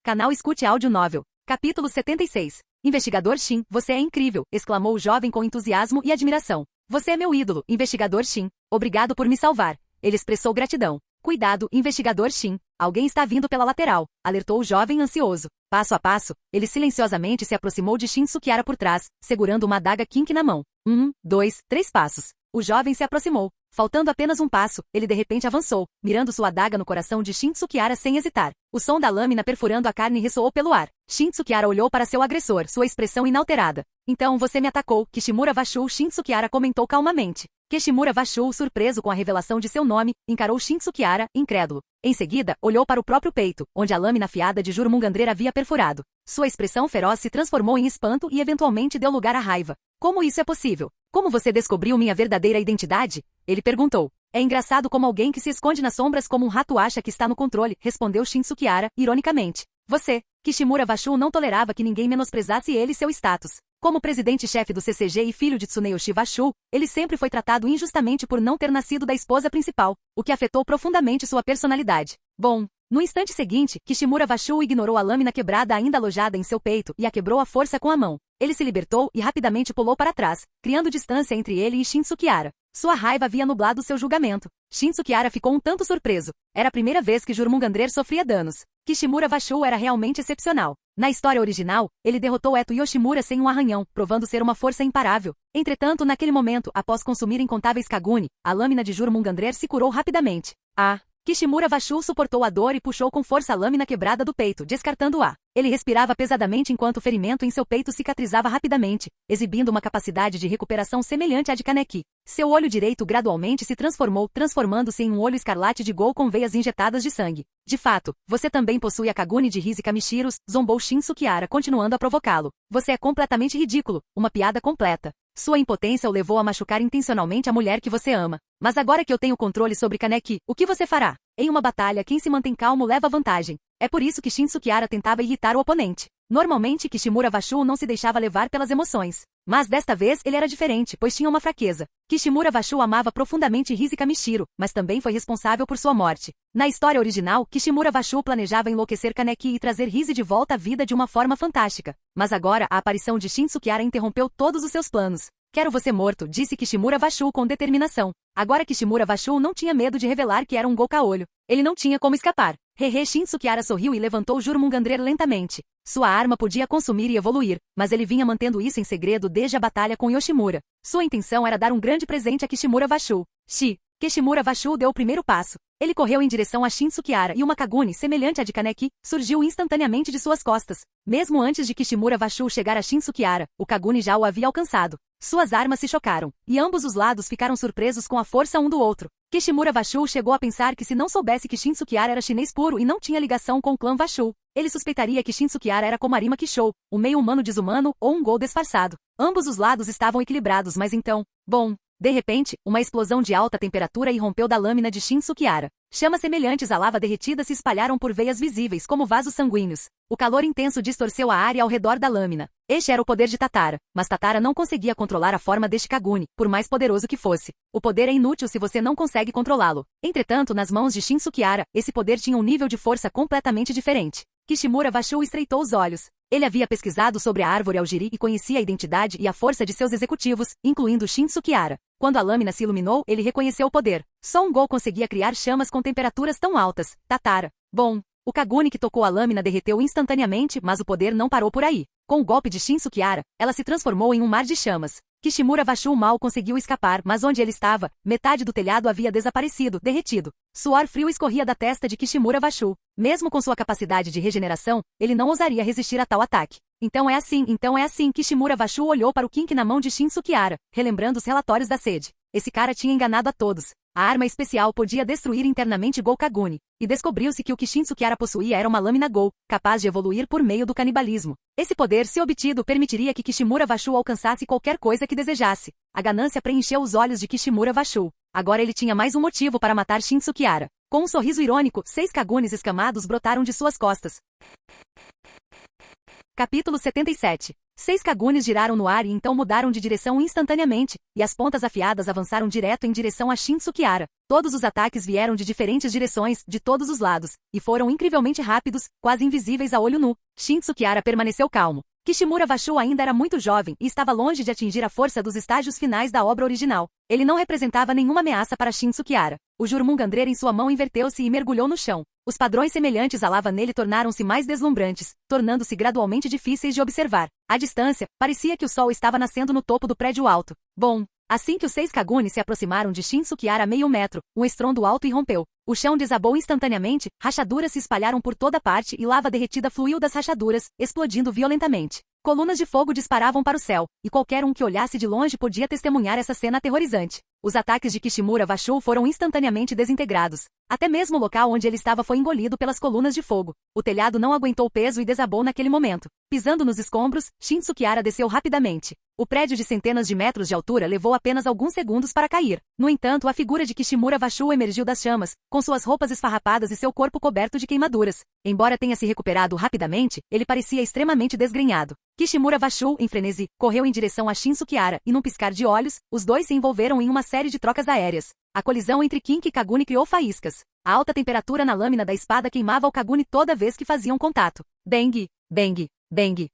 Canal Escute Áudio Novel. Capítulo 76. Investigador Shin, você é incrível, exclamou o jovem com entusiasmo e admiração. Você é meu ídolo, Investigador Shin. Obrigado por me salvar. Ele expressou gratidão. Cuidado, Investigador Shin. Alguém está vindo pela lateral, alertou o jovem ansioso. Passo a passo, ele silenciosamente se aproximou de Shin Tsukihara por trás, segurando uma adaga Kink na mão. 1, 2, 3 passos. O jovem se aproximou. Faltando apenas um passo, ele de repente avançou, mirando sua adaga no coração de Shin Tsukihara sem hesitar. O som da lâmina perfurando a carne ressoou pelo ar. Shin Tsukihara olhou para seu agressor, sua expressão inalterada. Então você me atacou, Kishimura Vashu. Shin Tsukihara comentou calmamente. Kishimura Vashu, surpreso com a revelação de seu nome, encarou Shin Tsukihara, incrédulo. Em seguida, olhou para o próprio peito, onde a lâmina afiada de Jurmungandrer havia perfurado. Sua expressão feroz se transformou em espanto e eventualmente deu lugar à raiva. Como isso é possível? Como você descobriu minha verdadeira identidade? Ele perguntou. É engraçado como alguém que se esconde nas sombras como um rato acha que está no controle, respondeu Shin Tsukihara, ironicamente. Você, Kishimura Vashu, não tolerava que ninguém menosprezasse ele e seu status. Como presidente-chefe do CCG e filho de Tsuneyoshi Vashu, ele sempre foi tratado injustamente por não ter nascido da esposa principal, o que afetou profundamente sua personalidade. Bom, No instante seguinte, Kishimura Vashu ignorou a lâmina quebrada ainda alojada em seu peito e a quebrou à força com a mão. Ele se libertou e rapidamente pulou para trás, criando distância entre ele e Shin Sukihara. Sua raiva havia nublado seu julgamento. Shin Sukihara ficou um tanto surpreso. Era a primeira vez que Jurmungandrer sofria danos. Kishimura Vashu era realmente excepcional. Na história original, ele derrotou Eto Yoshimura sem um arranhão, provando ser uma força imparável. Entretanto, naquele momento, após consumir incontáveis Kaguni, a lâmina de Jurmungandrer se curou rapidamente. Kishimura Vashu suportou a dor e puxou com força a lâmina quebrada do peito, descartando-a. Ele respirava pesadamente enquanto o ferimento em seu peito cicatrizava rapidamente, exibindo uma capacidade de recuperação semelhante à de Kaneki. Seu olho direito gradualmente se transformou, transformando-se em um olho escarlate de Gol com veias injetadas de sangue. De fato, você também possui a Kaguni de Rize Kamishiros, zombou Shin Sukihara, continuando a provocá-lo. Você é completamente ridículo, uma piada completa. Sua impotência o levou a machucar intencionalmente a mulher que você ama. Mas agora que eu tenho controle sobre Kaneki, o que você fará? Em uma batalha, quem se mantém calmo leva vantagem. É por isso que Shin Sukihara tentava irritar o oponente. Normalmente, Kishimura Vashu não se deixava levar pelas emoções. Mas desta vez ele era diferente, pois tinha uma fraqueza. Kishimura Vashu amava profundamente Rize Kamishiro, mas também foi responsável por sua morte. Na história original, Kishimura Vashu planejava enlouquecer Kaneki e trazer Rize de volta à vida de uma forma fantástica. Mas agora, a aparição de Shin Sukihara interrompeu todos os seus planos. Quero você morto, disse Kishimura Vashu com determinação. Agora Kishimura Vashu não tinha medo de revelar que era um Gou-Kaolho. Ele não tinha como escapar. Shin Sukihara sorriu e levantou Jurmungandrer lentamente. Sua arma podia consumir e evoluir, mas ele vinha mantendo isso em segredo desde a batalha com Yoshimura. Sua intenção era dar um grande presente a Kishimura Vashu. Kishimura Vashu deu o primeiro passo. Ele correu em direção a Shin Sukihara e uma Kaguni semelhante à de Kaneki surgiu instantaneamente de suas costas. Mesmo antes de Kishimura Vashu chegar a Shin Sukihara, o Kaguni já o havia alcançado. Suas armas se chocaram, e ambos os lados ficaram surpresos com a força um do outro. Kishimura Vashu chegou a pensar que se não soubesse que Shin Sukihara era chinês puro e não tinha ligação com o clã Vashu, ele suspeitaria que Shin Sukihara era como Arima Kishou, um meio-humano desumano ou um Gol disfarçado. Ambos os lados estavam equilibrados, mas então, de repente, uma explosão de alta temperatura irrompeu da lâmina de Shin Sukihara. Chamas semelhantes à lava derretida se espalharam por veias visíveis como vasos sanguíneos. O calor intenso distorceu a área ao redor da lâmina. Este era o poder de Tatara, mas Tatara não conseguia controlar a forma deste Kaguni, por mais poderoso que fosse. O poder é inútil se você não consegue controlá-lo. Entretanto, nas mãos de Shin Sukihara, esse poder tinha um nível de força completamente diferente. Kishimura Vashu estreitou os olhos. Ele havia pesquisado sobre a árvore Aogiri e conhecia a identidade e a força de seus executivos, incluindo Shin Sukihara. Quando a lâmina se iluminou, ele reconheceu o poder. Só um Gol conseguia criar chamas com temperaturas tão altas. Tatara. O Kaguni que tocou a lâmina derreteu instantaneamente, mas o poder não parou por aí. Com o golpe de Shin Sukihara, ela se transformou em um mar de chamas. Kishimura Vashu mal conseguiu escapar, mas onde ele estava, metade do telhado havia desaparecido, derretido. Suor frio escorria da testa de Kishimura Vashu. Mesmo com sua capacidade de regeneração, ele não ousaria resistir a tal ataque. Então é assim, Kishimura Vashu olhou para o Kink na mão de Shin Sukihara, relembrando os relatórios da sede. Esse cara tinha enganado a todos. A arma especial podia destruir internamente Gol Kaguni. E descobriu-se que o que Shin Sukihara possuía era uma lâmina Gol, capaz de evoluir por meio do canibalismo. Esse poder, se obtido, permitiria que Kishimura Vashu alcançasse qualquer coisa que desejasse. A ganância preencheu os olhos de Kishimura Vashu. Agora ele tinha mais um motivo para matar Shin Sukihara. Com um sorriso irônico, 6 Kagunis escamados brotaram de suas costas. Capítulo 77. 6 Kagunis giraram no ar e então mudaram de direção instantaneamente, e as pontas afiadas avançaram direto em direção a Shin Sukihara. Todos os ataques vieram de diferentes direções, de todos os lados, e foram incrivelmente rápidos, quase invisíveis a olho nu. Shin Sukihara permaneceu calmo. Kishimura Vashu ainda era muito jovem e estava longe de atingir a força dos estágios finais da obra original. Ele não representava nenhuma ameaça para Shin Sukihara. O Jurmungandrer em sua mão inverteu-se e mergulhou no chão. Os padrões semelhantes à lava nele tornaram-se mais deslumbrantes, tornando-se gradualmente difíceis de observar. À distância, parecia que o sol estava nascendo no topo do prédio alto. Assim que os 6 Kagunis se aproximaram de Shin Sukihara a meio metro, um estrondo alto irrompeu. O chão desabou instantaneamente, rachaduras se espalharam por toda parte e lava derretida fluiu das rachaduras, explodindo violentamente. Colunas de fogo disparavam para o céu, e qualquer um que olhasse de longe podia testemunhar essa cena aterrorizante. Os ataques de Kishimura Vashu foram instantaneamente desintegrados. Até mesmo o local onde ele estava foi engolido pelas colunas de fogo. O telhado não aguentou o peso e desabou naquele momento. Pisando nos escombros, Shin Sukihara desceu rapidamente. O prédio de centenas de metros de altura levou apenas alguns segundos para cair. No entanto, a figura de Kishimura Vashu emergiu das chamas, com suas roupas esfarrapadas e seu corpo coberto de queimaduras. Embora tenha se recuperado rapidamente, ele parecia extremamente desgrenhado. Kishimura Vashu, em frenesi, correu em direção a Shin Sukihara e num piscar de olhos, os dois se envolveram em uma série de trocas aéreas. A colisão entre Kink e Kaguni criou faíscas. A alta temperatura na lâmina da espada queimava o Kaguni toda vez que faziam contato. Bang, bang, bang.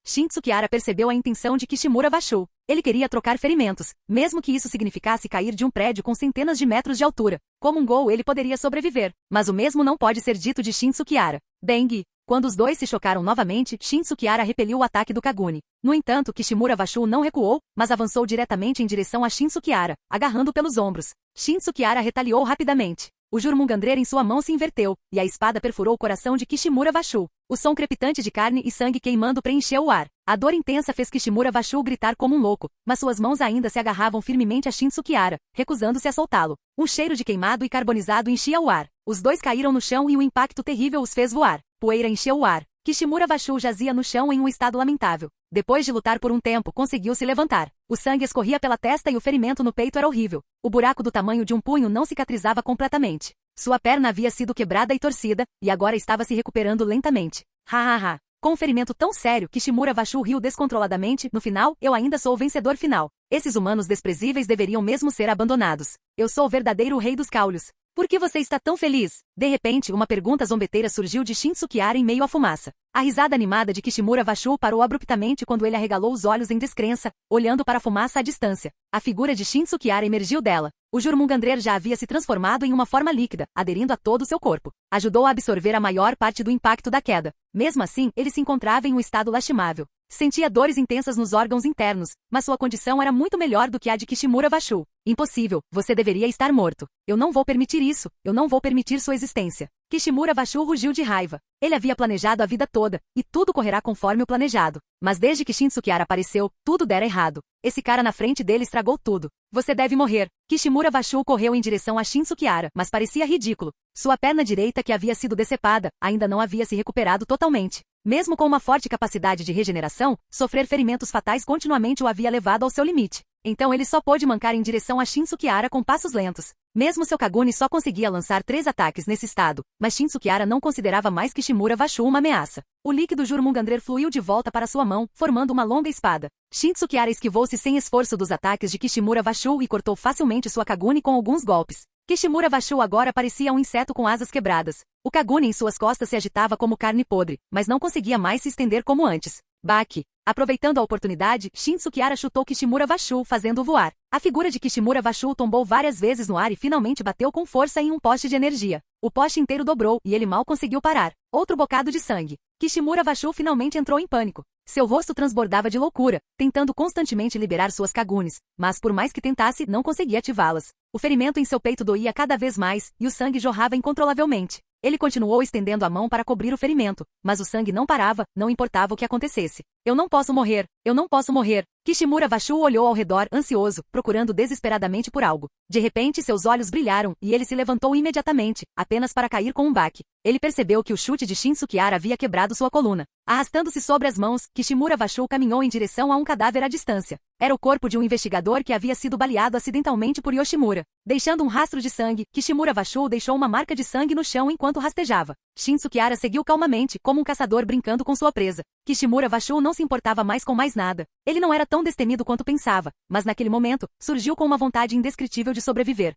Shin Tsukihara percebeu a intenção de Kishimura Vashu. Ele queria trocar ferimentos, mesmo que isso significasse cair de um prédio com centenas de metros de altura. Como um gol ele poderia sobreviver, mas o mesmo não pode ser dito de Shin Tsukihara. Bang! Quando os dois se chocaram novamente, Shin Tsukihara repeliu o ataque do Kaguni. No entanto, Kishimura Vashu não recuou, mas avançou diretamente em direção a Shin Tsukihara, agarrando pelos ombros. Shin Tsukihara retaliou rapidamente. O Jurmungandrer em sua mão se inverteu, e a espada perfurou o coração de Kishimura Vashu. O som crepitante de carne e sangue queimando preencheu o ar. A dor intensa fez Kishimura Vashu gritar como um louco, mas suas mãos ainda se agarravam firmemente a Shin Tsukihara, recusando-se a soltá-lo. Um cheiro de queimado e carbonizado enchia o ar. Os dois caíram no chão e um impacto terrível os fez voar. Poeira encheu o ar. Kishimura Vashu jazia no chão em um estado lamentável. Depois de lutar por um tempo, conseguiu se levantar. O sangue escorria pela testa e o ferimento no peito era horrível. O buraco do tamanho de um punho não cicatrizava completamente. Sua perna havia sido quebrada e torcida, e agora estava se recuperando lentamente. Ha. Com um ferimento tão sério, Kishimura Vashu riu descontroladamente. No final, eu ainda sou o vencedor final. Esses humanos desprezíveis deveriam mesmo ser abandonados. Eu sou o verdadeiro rei dos caules. Por que você está tão feliz? De repente, uma pergunta zombeteira surgiu de Shin Tsukihara em meio à fumaça. A risada animada de Kishimura Vashu parou abruptamente quando ele arregalou os olhos em descrença, olhando para a fumaça à distância. A figura de Shin Tsukihara emergiu dela. O Jurmungandrer já havia se transformado em uma forma líquida, aderindo a todo o seu corpo. Ajudou a absorver a maior parte do impacto da queda. Mesmo assim, ele se encontrava em um estado lastimável. Sentia dores intensas nos órgãos internos, mas sua condição era muito melhor do que a de Kishimura Vashu. Impossível, você deveria estar morto. Eu não vou permitir isso, eu não vou permitir sua existência. Kishimura Vashu rugiu de raiva. Ele havia planejado a vida toda, e tudo correrá conforme o planejado. Mas desde que Shin Tsukihara apareceu, tudo dera errado. Esse cara na frente dele estragou tudo. Você deve morrer. Kishimura Vashu correu em direção a Shin Tsukihara, mas parecia ridículo. Sua perna direita, que havia sido decepada, ainda não havia se recuperado totalmente. Mesmo com uma forte capacidade de regeneração, sofrer ferimentos fatais continuamente o havia levado ao seu limite. Então ele só pôde mancar em direção a Shin Tsukihara com passos lentos. Mesmo seu Kaguni só conseguia lançar 3 ataques nesse estado, mas Shin Tsukihara não considerava mais Kishimura Vashu uma ameaça. O líquido Jurmungandrer fluiu de volta para sua mão, formando uma longa espada. Shin Tsukihara esquivou-se sem esforço dos ataques de Kishimura Vashu e cortou facilmente sua Kaguni com alguns golpes. Kishimura Vashu agora parecia um inseto com asas quebradas. O Kaguni em suas costas se agitava como carne podre, mas não conseguia mais se estender como antes. Baque. Aproveitando a oportunidade, Shin Tsukihara chutou Kishimura Vashu, fazendo-o voar. A figura de Kishimura Vashu tombou várias vezes no ar e finalmente bateu com força em um poste de energia. O poste inteiro dobrou, e ele mal conseguiu parar. Outro bocado de sangue. Kishimura Vashu finalmente entrou em pânico. Seu rosto transbordava de loucura, tentando constantemente liberar suas Kagunis, mas por mais que tentasse, não conseguia ativá-las. O ferimento em seu peito doía cada vez mais, e o sangue jorrava incontrolavelmente. Ele continuou estendendo a mão para cobrir o ferimento, mas o sangue não parava, não importava o que acontecesse. Eu não posso morrer, eu não posso morrer. Kishimura Vashu olhou ao redor, ansioso, procurando desesperadamente por algo. De repente seus olhos brilharam, e ele se levantou imediatamente, apenas para cair com um baque. Ele percebeu que o chute de Shin Tsukihara havia quebrado sua coluna. Arrastando-se sobre as mãos, Kishimura Vashu caminhou em direção a um cadáver à distância. Era o corpo de um investigador que havia sido baleado acidentalmente por Yoshimura. Deixando um rastro de sangue, Kishimura Vashu deixou uma marca de sangue no chão enquanto rastejava. Shin Tsukihara seguiu calmamente, como um caçador brincando com sua presa. Kishimura Vashu não se importava mais com mais nada. Ele não era tão destemido quanto pensava, mas naquele momento, surgiu com uma vontade indescritível de sobreviver.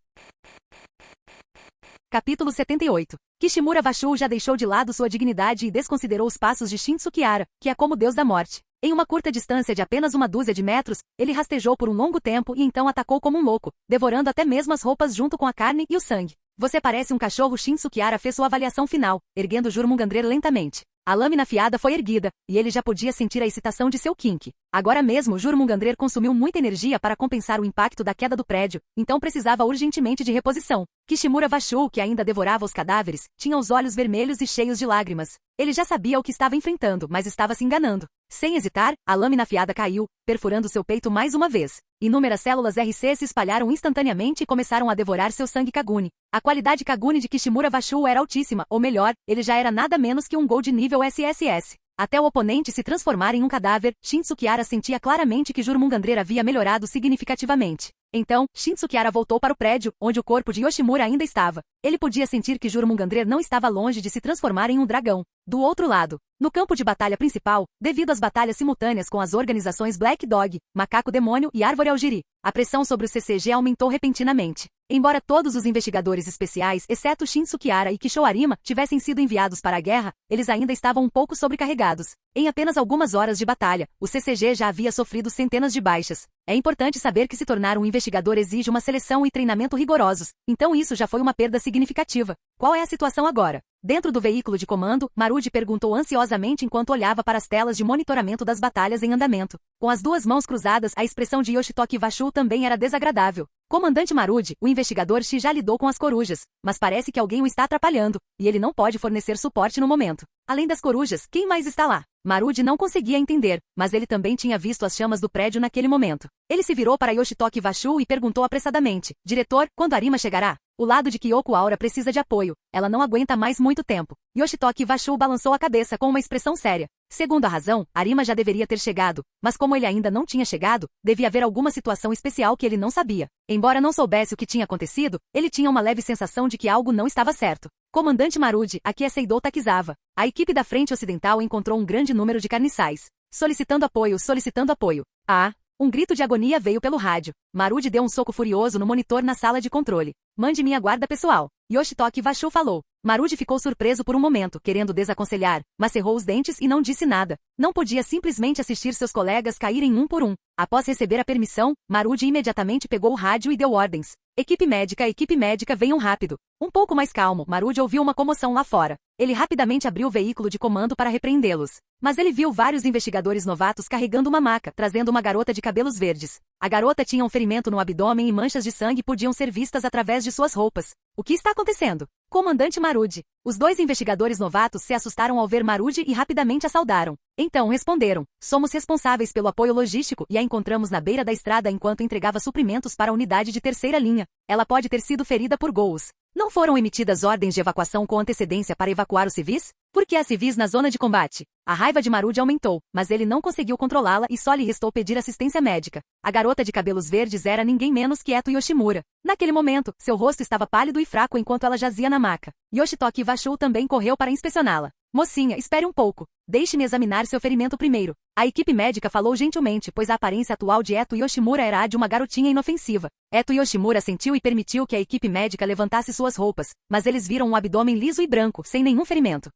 Capítulo 78. Kishimura Vashu já deixou de lado sua dignidade e desconsiderou os passos de Shin Tsukihara, que é como Deus da morte. Em uma curta distância de apenas uma dúzia de metros, ele rastejou por um longo tempo e então atacou como um louco, devorando até mesmo as roupas junto com a carne e o sangue. Você parece um cachorro. Shin Tsukihara fez sua avaliação final, erguendo Jurmungandrer lentamente. A lâmina afiada foi erguida, e ele já podia sentir a excitação de seu kink. Agora mesmo, Jurmungandrer consumiu muita energia para compensar o impacto da queda do prédio, então precisava urgentemente de reposição. Kishimura Vashu, que ainda devorava os cadáveres, tinha os olhos vermelhos e cheios de lágrimas. Ele já sabia o que estava enfrentando, mas estava se enganando. Sem hesitar, a lâmina afiada caiu, perfurando seu peito mais uma vez. Inúmeras células RC se espalharam instantaneamente e começaram a devorar seu sangue Kaguni. A qualidade Kaguni de Kishimura Vashu era altíssima, ou melhor, ele já era nada menos que um gol de nível SSS. Até o oponente se transformar em um cadáver, Shin Tsukihara sentia claramente que Jurmungandrer havia melhorado significativamente. Então, Shin Tsukihara voltou para o prédio, onde o corpo de Yoshimura ainda estava. Ele podia sentir que Jurmungandrer não estava longe de se transformar em um dragão. Do outro lado, no campo de batalha principal, devido às batalhas simultâneas com as organizações Black Dog, Macaco Demônio e Árvore Algiri, a pressão sobre o CCG aumentou repentinamente. Embora todos os investigadores especiais, exceto Shin Sukihara e Kishou Arima, tivessem sido enviados para a guerra, eles ainda estavam um pouco sobrecarregados. Em apenas algumas horas de batalha, o CCG já havia sofrido centenas de baixas. É importante saber que se tornar um investigador exige uma seleção e treinamento rigorosos, então isso já foi uma perda significativa. Qual é a situação agora? Dentro do veículo de comando, Marudi perguntou ansiosamente enquanto olhava para as telas de monitoramento das batalhas em andamento. Com as duas mãos cruzadas, a expressão de Yoshitoki Vashu também era desagradável. Comandante Marudi, o investigador Shi já lidou com as corujas, mas parece que alguém o está atrapalhando, e ele não pode fornecer suporte no momento. Além das corujas, quem mais está lá? Marudi não conseguia entender, mas ele também tinha visto as chamas do prédio naquele momento. Ele se virou para Yoshitoki Vashu e perguntou apressadamente: Diretor, quando Arima chegará? O lado de Kyoko Aura precisa de apoio. Ela não aguenta mais muito tempo. Yoshitoki Vashu balançou a cabeça com uma expressão séria. Segundo a razão, Arima já deveria ter chegado, mas como ele ainda não tinha chegado, devia haver alguma situação especial que ele não sabia. Embora não soubesse o que tinha acontecido, ele tinha uma leve sensação de que algo não estava certo. Comandante Marudi, aqui é Seidou Takizawa. A equipe da Frente Ocidental encontrou um grande número de carniçais. Solicitando apoio, solicitando apoio. Ah! Um grito de agonia veio pelo rádio. Marudi deu um soco furioso no monitor na sala de controle. Mande minha guarda pessoal. Yoshitoki Vashu falou. Marudi ficou surpreso por um momento, querendo desaconselhar, mas cerrou os dentes e não disse nada. Não podia simplesmente assistir seus colegas caírem um por um. Após receber a permissão, Marudi imediatamente pegou o rádio e deu ordens. Equipe médica, venham rápido. Um pouco mais calmo, Marudi ouviu uma comoção lá fora. Ele rapidamente abriu o veículo de comando para repreendê-los. Mas ele viu vários investigadores novatos carregando uma maca, trazendo uma garota de cabelos verdes. A garota tinha um ferimento no abdômen e manchas de sangue podiam ser vistas através de suas roupas. O que está acontecendo? Comandante Marudi. Os dois investigadores novatos se assustaram ao ver Marudi e rapidamente a saudaram. Então responderam: somos responsáveis pelo apoio logístico e a encontramos na beira da estrada enquanto entregava suprimentos para a unidade de terceira linha. Ela pode ter sido ferida por Gous. Não foram emitidas ordens de evacuação com antecedência para evacuar os civis? Por que há civis na zona de combate? A raiva de Marudi aumentou, mas ele não conseguiu controlá-la e só lhe restou pedir assistência médica. A garota de cabelos verdes era ninguém menos que Eto Yoshimura. Naquele momento, seu rosto estava pálido e fraco enquanto ela jazia na maca. Yoshitoki Vashu também correu para inspecioná-la. Mocinha, espere um pouco. Deixe-me examinar seu ferimento primeiro. A equipe médica falou gentilmente, pois a aparência atual de Eto Yoshimura era a de uma garotinha inofensiva. Eto Yoshimura sentiu e permitiu que a equipe médica levantasse suas roupas, mas eles viram um abdômen liso e branco, sem nenhum ferimento.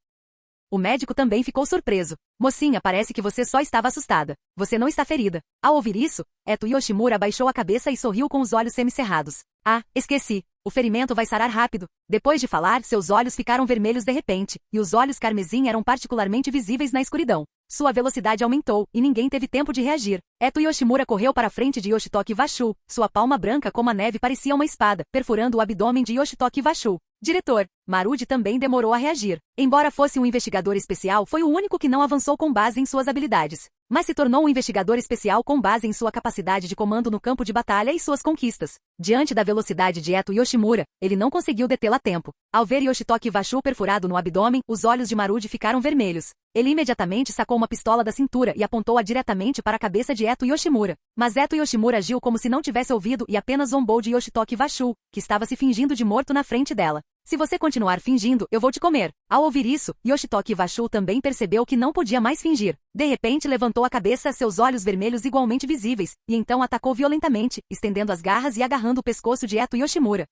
O médico também ficou surpreso. Mocinha, parece que você só estava assustada. Você não está ferida. Ao ouvir isso, Eto Yoshimura abaixou a cabeça e sorriu com os olhos semicerrados. Ah, esqueci. O ferimento vai sarar rápido. Depois de falar, seus olhos ficaram vermelhos de repente, e os olhos carmesim eram particularmente visíveis na escuridão. Sua velocidade aumentou, e ninguém teve tempo de reagir. Eto Yoshimura correu para a frente de Yoshitoki Vashu. Sua palma branca como a neve parecia uma espada, perfurando o abdômen de Yoshitoki Vashu. Diretor, Marudi também demorou a reagir. Embora fosse um investigador especial, foi o único que não avançou com base em suas habilidades. Mas se tornou um investigador especial com base em sua capacidade de comando no campo de batalha e suas conquistas. Diante da velocidade de Eto Yoshimura, ele não conseguiu detê-la a tempo. Ao ver Yoshitoki Vashu perfurado no abdômen, os olhos de Marudi ficaram vermelhos. Ele imediatamente sacou uma pistola da cintura e apontou-a diretamente para a cabeça de Eto Yoshimura. Mas Eto Yoshimura agiu como se não tivesse ouvido e apenas zombou de Yoshitoki Vashu, que estava se fingindo de morto na frente dela. Se você continuar fingindo, eu vou te comer. Ao ouvir isso, Yoshitoki Vashu também percebeu que não podia mais fingir. De repente levantou a cabeça, seus olhos vermelhos igualmente visíveis, e então atacou violentamente, estendendo as garras e agarrando o pescoço de Eto Yoshimura.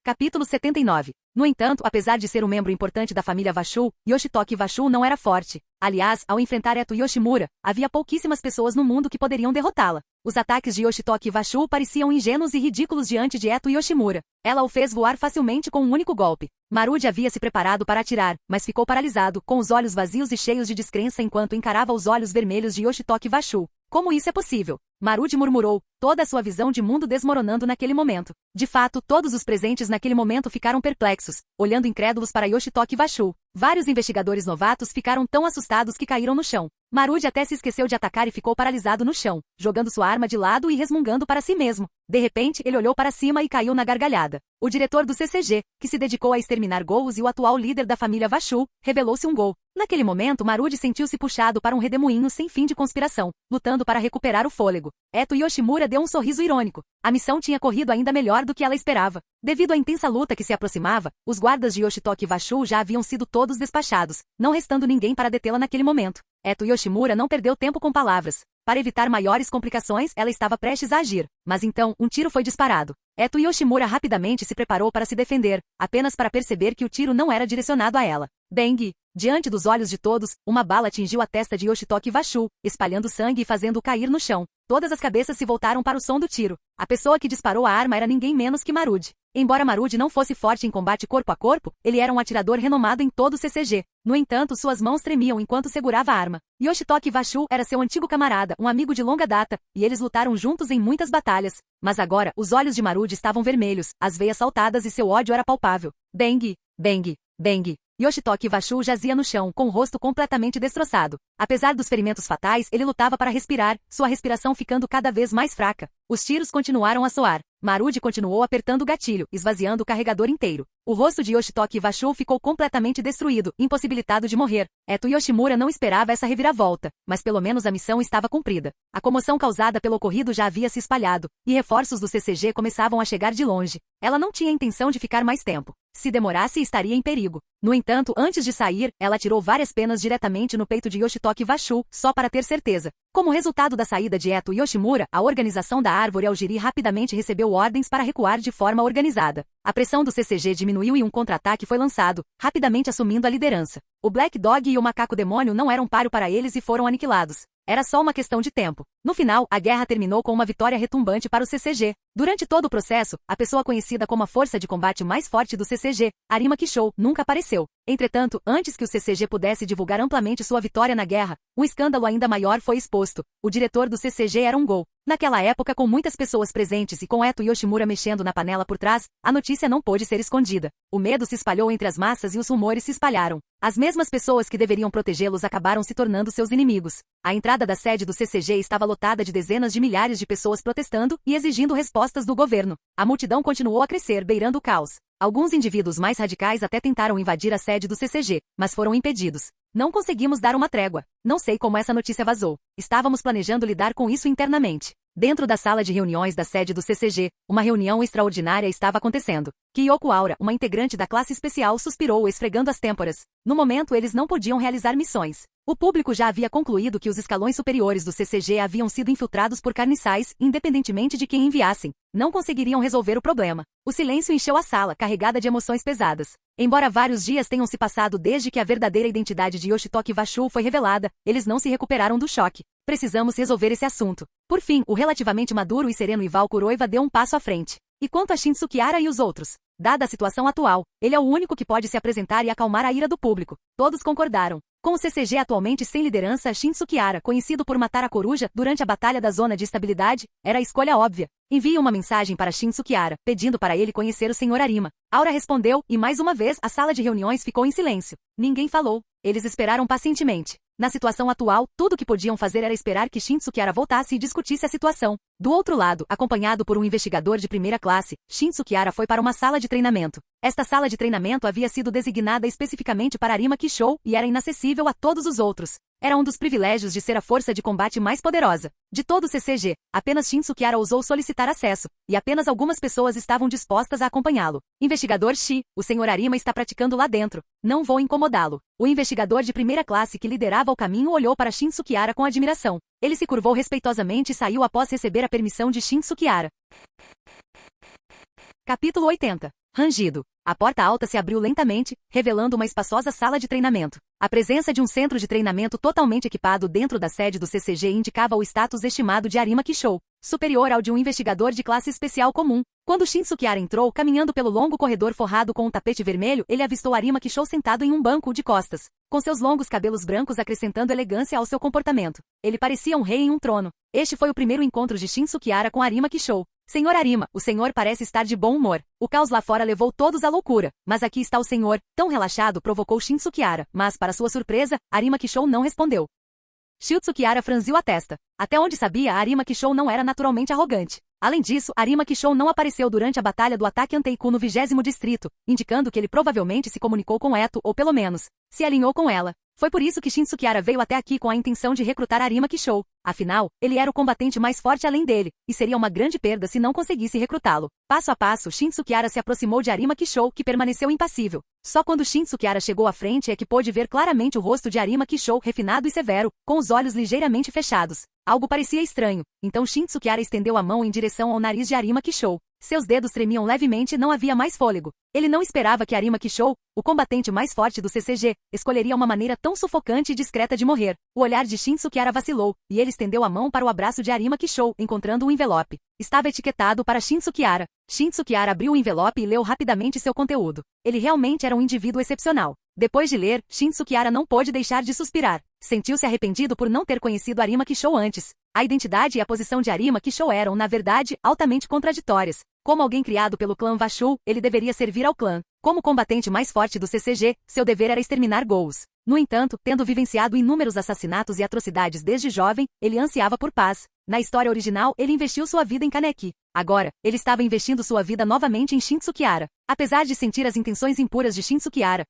Capítulo 79. No entanto, apesar de ser um membro importante da família Vashu, Yoshitoki Vashu não era forte. Aliás, ao enfrentar Eto Yoshimura, havia pouquíssimas pessoas no mundo que poderiam derrotá-la. Os ataques de Yoshitoki Vashu pareciam ingênuos e ridículos diante de Eto Yoshimura. Ela o fez voar facilmente com um único golpe. Marudi havia se preparado para atirar, mas ficou paralisado, com os olhos vazios e cheios de descrença enquanto encarava os olhos vermelhos de Yoshitoki Vashu. Como isso é possível? Marudi murmurou, toda a sua visão de mundo desmoronando naquele momento. De fato, todos os presentes naquele momento ficaram perplexos, olhando incrédulos para Yoshitoki Vashu. Vários investigadores novatos ficaram tão assustados que caíram no chão. Marudi até se esqueceu de atacar e ficou paralisado no chão, jogando sua arma de lado e resmungando para si mesmo. De repente, ele olhou para cima e caiu na gargalhada. O diretor do CCG, que se dedicou a exterminar Gous e o atual líder da família Vashu, revelou-se um Gou. Naquele momento, Marudi sentiu-se puxado para um redemoinho sem fim de conspiração, lutando para recuperar o fôlego. Eto Yoshimura deu um sorriso irônico. A missão tinha corrido ainda melhor do que ela esperava. Devido à intensa luta que se aproximava, os guardas de Yoshitoki Vashu já haviam sido todos despachados, não restando ninguém para detê-la naquele momento. Eto Yoshimura não perdeu tempo com palavras. Para evitar maiores complicações, ela estava prestes a agir. Mas então, um tiro foi disparado. Eto Yoshimura rapidamente se preparou para se defender, apenas para perceber que o tiro não era direcionado a ela. Bang! Diante dos olhos de todos, uma bala atingiu a testa de Yoshitoki Vashu, espalhando sangue e fazendo-o cair no chão. Todas as cabeças se voltaram para o som do tiro. A pessoa que disparou a arma era ninguém menos que Marude. Embora Marude não fosse forte em combate corpo a corpo, ele era um atirador renomado em todo o CCG. No entanto, suas mãos tremiam enquanto segurava a arma. Yoshitoki Vashu era seu antigo camarada, um amigo de longa data, e eles lutaram juntos em muitas batalhas. Mas agora, os olhos de Marude estavam vermelhos, as veias saltadas e seu ódio era palpável. Bang! Bang! Bang! Yoshitoki Vashu jazia no chão, com o rosto completamente destroçado. Apesar dos ferimentos fatais, ele lutava para respirar, sua respiração ficando cada vez mais fraca. Os tiros continuaram a soar. Marude continuou apertando o gatilho, esvaziando o carregador inteiro. O rosto de Yoshitoki Vashu ficou completamente destruído, impossibilitado de morrer. Eto Yoshimura não esperava essa reviravolta, mas pelo menos a missão estava cumprida. A comoção causada pelo ocorrido já havia se espalhado, e reforços do CCG começavam a chegar de longe. Ela não tinha intenção de ficar mais tempo. Se demorasse, estaria em perigo. No entanto, antes de sair, ela atirou várias penas diretamente no peito de Yoshitoki Vashu, só para ter certeza. Como resultado da saída de Eto Yoshimura, a organização da Árvore Aogiri rapidamente recebeu ordens para recuar de forma organizada. A pressão do CCG diminuiu e um contra-ataque foi lançado, rapidamente assumindo a liderança. O Black Dog e o Macaco Demônio não eram páreo para eles e foram aniquilados. Era só uma questão de tempo. No final, a guerra terminou com uma vitória retumbante para o CCG. Durante todo o processo, a pessoa conhecida como a força de combate mais forte do CCG, Arima Kishou, nunca apareceu. Entretanto, antes que o CCG pudesse divulgar amplamente sua vitória na guerra, um escândalo ainda maior foi exposto. O diretor do CCG era um Gol. Naquela época, com muitas pessoas presentes e com Eto Yoshimura mexendo na panela por trás, a notícia não pôde ser escondida. O medo se espalhou entre as massas e os rumores se espalharam. As mesmas pessoas que deveriam protegê-los acabaram se tornando seus inimigos. A entrada da sede do CCG estava lotada de dezenas de milhares de pessoas protestando e exigindo respostas do governo. A multidão continuou a crescer, beirando o caos. Alguns indivíduos mais radicais até tentaram invadir a sede do CCG, mas foram impedidos. Não conseguimos dar uma trégua. Não sei como essa notícia vazou. Estávamos planejando lidar com isso internamente. Dentro da sala de reuniões da sede do CCG, uma reunião extraordinária estava acontecendo. Kyoko Aura, uma integrante da classe especial, suspirou esfregando as têmporas. No momento, eles não podiam realizar missões. O público já havia concluído que os escalões superiores do CCG haviam sido infiltrados por carniçais, independentemente de quem enviassem. Não conseguiriam resolver o problema. O silêncio encheu a sala, carregada de emoções pesadas. Embora vários dias tenham se passado desde que a verdadeira identidade de Yoshitoki Vashu foi revelada, eles não se recuperaram do choque. Precisamos resolver esse assunto. Por fim, o relativamente maduro e sereno Ival Kuroiva deu um passo à frente. E quanto a Shin Tsukihara e os outros? Dada a situação atual, ele é o único que pode se apresentar e acalmar a ira do público. Todos concordaram. Com o CCG atualmente sem liderança, Shin Tsukihara, conhecido por matar a coruja durante a batalha da zona de estabilidade, era a escolha óbvia. Envie uma mensagem para Shin Tsukihara, pedindo para ele conhecer o Sr. Arima. Aura respondeu, e mais uma vez a sala de reuniões ficou em silêncio. Ninguém falou. Eles esperaram pacientemente. Na situação atual, tudo o que podiam fazer era esperar que Shin Tsukihara voltasse e discutisse a situação. Do outro lado, acompanhado por um investigador de primeira classe, Shin Tsukihara foi para uma sala de treinamento. Esta sala de treinamento havia sido designada especificamente para Arima Kishou e era inacessível a todos os outros. Era um dos privilégios de ser a força de combate mais poderosa. De todo o CCG, apenas Shin Tsukihara ousou solicitar acesso, e apenas algumas pessoas estavam dispostas a acompanhá-lo. Investigador Shi, o Sr. Arima está praticando lá dentro. Não vou incomodá-lo. O investigador de primeira classe que liderava o caminho olhou para Shin Tsukihara com admiração. Ele se curvou respeitosamente e saiu após receber a permissão de Shin Tsukihara. Capítulo 80. Rangido. A porta alta se abriu lentamente, revelando uma espaçosa sala de treinamento. A presença de um centro de treinamento totalmente equipado dentro da sede do CCG indicava o status estimado de Arima Kishou, superior ao de um investigador de classe especial comum. Quando Shin Tsukihara entrou, caminhando pelo longo corredor forrado com um tapete vermelho, ele avistou Arima Kishou sentado em um banco de costas, com seus longos cabelos brancos acrescentando elegância ao seu comportamento. Ele parecia um rei em um trono. Este foi o primeiro encontro de Shin Tsukihara com Arima Kishou. Senhor Arima, o senhor parece estar de bom humor. O caos lá fora levou todos à loucura, mas aqui está o senhor. Tão relaxado provocou Shin Tsukihara, mas, para sua surpresa, Arima Kishou não respondeu. Shin Tsukihara franziu a testa. Até onde sabia, Arima Kishou não era naturalmente arrogante. Além disso, Arima Kishou não apareceu durante a batalha do ataque Anteiku no 20º distrito, indicando que ele provavelmente se comunicou com Eto ou pelo menos, se alinhou com ela. Foi por isso que Shin Sukihara veio até aqui com a intenção de recrutar Arima Kishou. Afinal, ele era o combatente mais forte além dele, e seria uma grande perda se não conseguisse recrutá-lo. Passo a passo, Shin Sukihara se aproximou de Arima Kishou, que permaneceu impassível. Só quando Shin Sukihara chegou à frente é que pôde ver claramente o rosto de Arima Kishou refinado e severo, com os olhos ligeiramente fechados. Algo parecia estranho, então Shin Sukihara estendeu a mão em direção ao nariz de Arima Kishou. Seus dedos tremiam levemente e não havia mais fôlego. Ele não esperava que Arima Kishou, o combatente mais forte do CCG, escolheria uma maneira tão sufocante e discreta de morrer. O olhar de Shin Sukihara vacilou, e ele estendeu a mão para o abraço de Arima Kishou, encontrando um envelope. Estava etiquetado para Shin Sukihara. Shin Sukihara abriu o envelope e leu rapidamente seu conteúdo. Ele realmente era um indivíduo excepcional. Depois de ler, Shin Sukihara não pôde deixar de suspirar. Sentiu-se arrependido por não ter conhecido Arima Kishou antes. A identidade e a posição de Arima Kishou eram, na verdade, altamente contraditórias. Como alguém criado pelo clã Vashu, ele deveria servir ao clã. Como combatente mais forte do CCG, seu dever era exterminar Ghouls. No entanto, tendo vivenciado inúmeros assassinatos e atrocidades desde jovem, ele ansiava por paz. Na história original, ele investiu sua vida em Kaneki. Agora, ele estava investindo sua vida novamente em Shin Sukihara. Apesar de sentir as intenções impuras de Shin Sukihara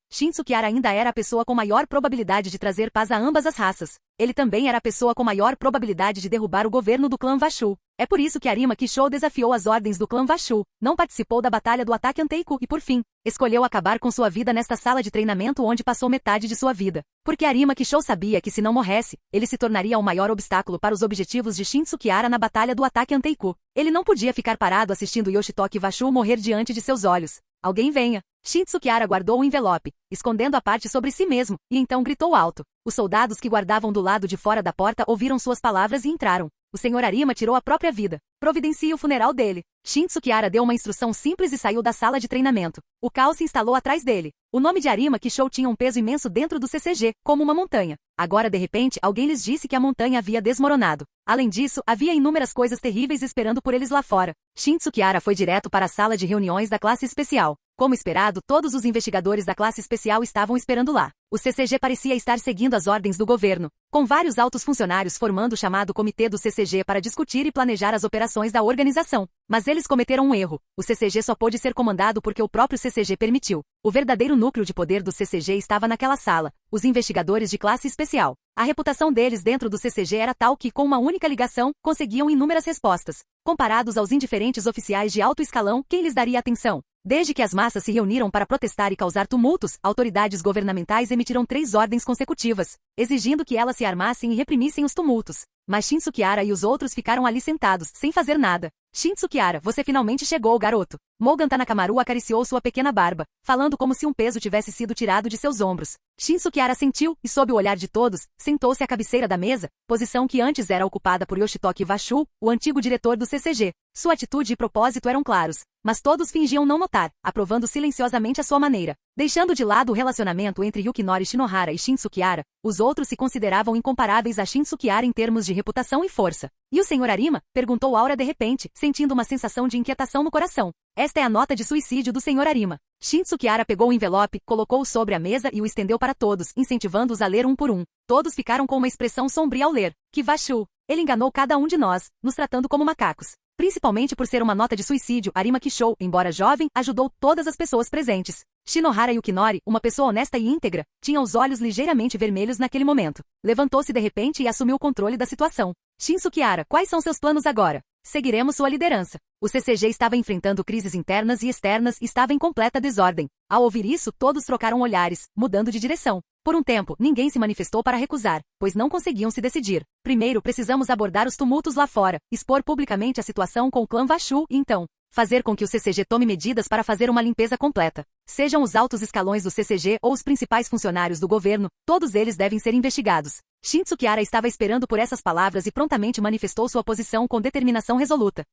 ainda era a pessoa com maior probabilidade de trazer paz a ambas as raças. Ele também era a pessoa com maior probabilidade de derrubar o governo do clã Vashu. É por isso que Arima Kishou desafiou as ordens do clã Vashu, não participou da batalha do ataque Anteiku e, por fim, escolheu acabar com sua vida nesta sala de treinamento onde passou metade de sua vida. Porque Arima Kishou sabia que se não morresse, ele se tornaria o maior obstáculo para os objetivos de Shin Sukihara na batalha do ataque Anteiku. Ele não podia ficar parado assistindo Yoshitoki Vashu morrer diante de seus olhos. Alguém venha. Shin Sukihara guardou o envelope, escondendo a parte sobre si mesmo, e então gritou alto. Os soldados que guardavam do lado de fora da porta ouviram suas palavras e entraram. O Sr. Arima tirou a própria vida. Providencie o funeral dele. Shin Sukihara deu uma instrução simples e saiu da sala de treinamento. O caos se instalou atrás dele. O nome de Arima Kishou tinha um peso imenso dentro do CCG, como uma montanha. Agora, de repente, alguém lhes disse que a montanha havia desmoronado. Além disso, havia inúmeras coisas terríveis esperando por eles lá fora. Shin Sukihara foi direto para a sala de reuniões da classe especial. Como esperado, todos os investigadores da classe especial estavam esperando lá. O CCG parecia estar seguindo as ordens do governo, com vários altos funcionários formando o chamado comitê do CCG para discutir e planejar as operações da organização. Mas eles cometeram um erro. O CCG só pôde ser comandado porque o próprio CCG permitiu. O verdadeiro núcleo de poder do CCG estava naquela sala, os investigadores de classe especial. A reputação deles dentro do CCG era tal que, com uma única ligação, conseguiam inúmeras respostas. Comparados aos indiferentes oficiais de alto escalão, quem lhes daria atenção? Desde que as massas se reuniram para protestar e causar tumultos, autoridades governamentais emitiram 3 ordens consecutivas, exigindo que elas se armassem e reprimissem os tumultos. Mas Shin Sukihara e os outros ficaram ali sentados, sem fazer nada. Shin Sukihara, você finalmente chegou, garoto. Mogan Tanakamaru acariciou sua pequena barba, falando como se um peso tivesse sido tirado de seus ombros. Shin Sukihara sentiu, e sob o olhar de todos, sentou-se à cabeceira da mesa, posição que antes era ocupada por Yoshitoki Vashu, o antigo diretor do CCG. Sua atitude e propósito eram claros, mas todos fingiam não notar, aprovando silenciosamente a sua maneira. Deixando de lado o relacionamento entre Yukinori Shinohara e Shin Sukihara, os outros se consideravam incomparáveis a Shin Sukihara em termos de reputação e força. E o Sr. Arima? Perguntou Aura de repente, sentindo uma sensação de inquietação no coração. Esta é a nota de suicídio do Sr. Arima. Shin Sukihara pegou o envelope, colocou-o sobre a mesa e o estendeu para todos, incentivando-os a ler um por um. Todos ficaram com uma expressão sombria ao ler. Que Vashu! Ele enganou cada um de nós, nos tratando como macacos. Principalmente por ser uma nota de suicídio, Arima Kishou, embora jovem, ajudou todas as pessoas presentes. Shinohara Yukinori, uma pessoa honesta e íntegra, tinha os olhos ligeiramente vermelhos naquele momento. Levantou-se de repente e assumiu o controle da situação. Shin Sukihara, quais são seus planos agora? Seguiremos sua liderança. O CCG estava enfrentando crises internas e externas e estava em completa desordem. Ao ouvir isso, todos trocaram olhares, mudando de direção. Por um tempo, ninguém se manifestou para recusar, pois não conseguiam se decidir. Primeiro, precisamos abordar os tumultos lá fora, expor publicamente a situação com o clã Vashu e então, fazer com que o CCG tome medidas para fazer uma limpeza completa. Sejam os altos escalões do CCG ou os principais funcionários do governo, todos eles devem ser investigados. Shin Sukihara estava esperando por essas palavras e prontamente manifestou sua posição com determinação resoluta.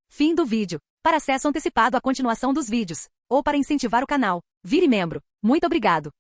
Fim do vídeo. Para acesso antecipado à continuação dos vídeos, ou para incentivar o canal, vire membro. Muito obrigado.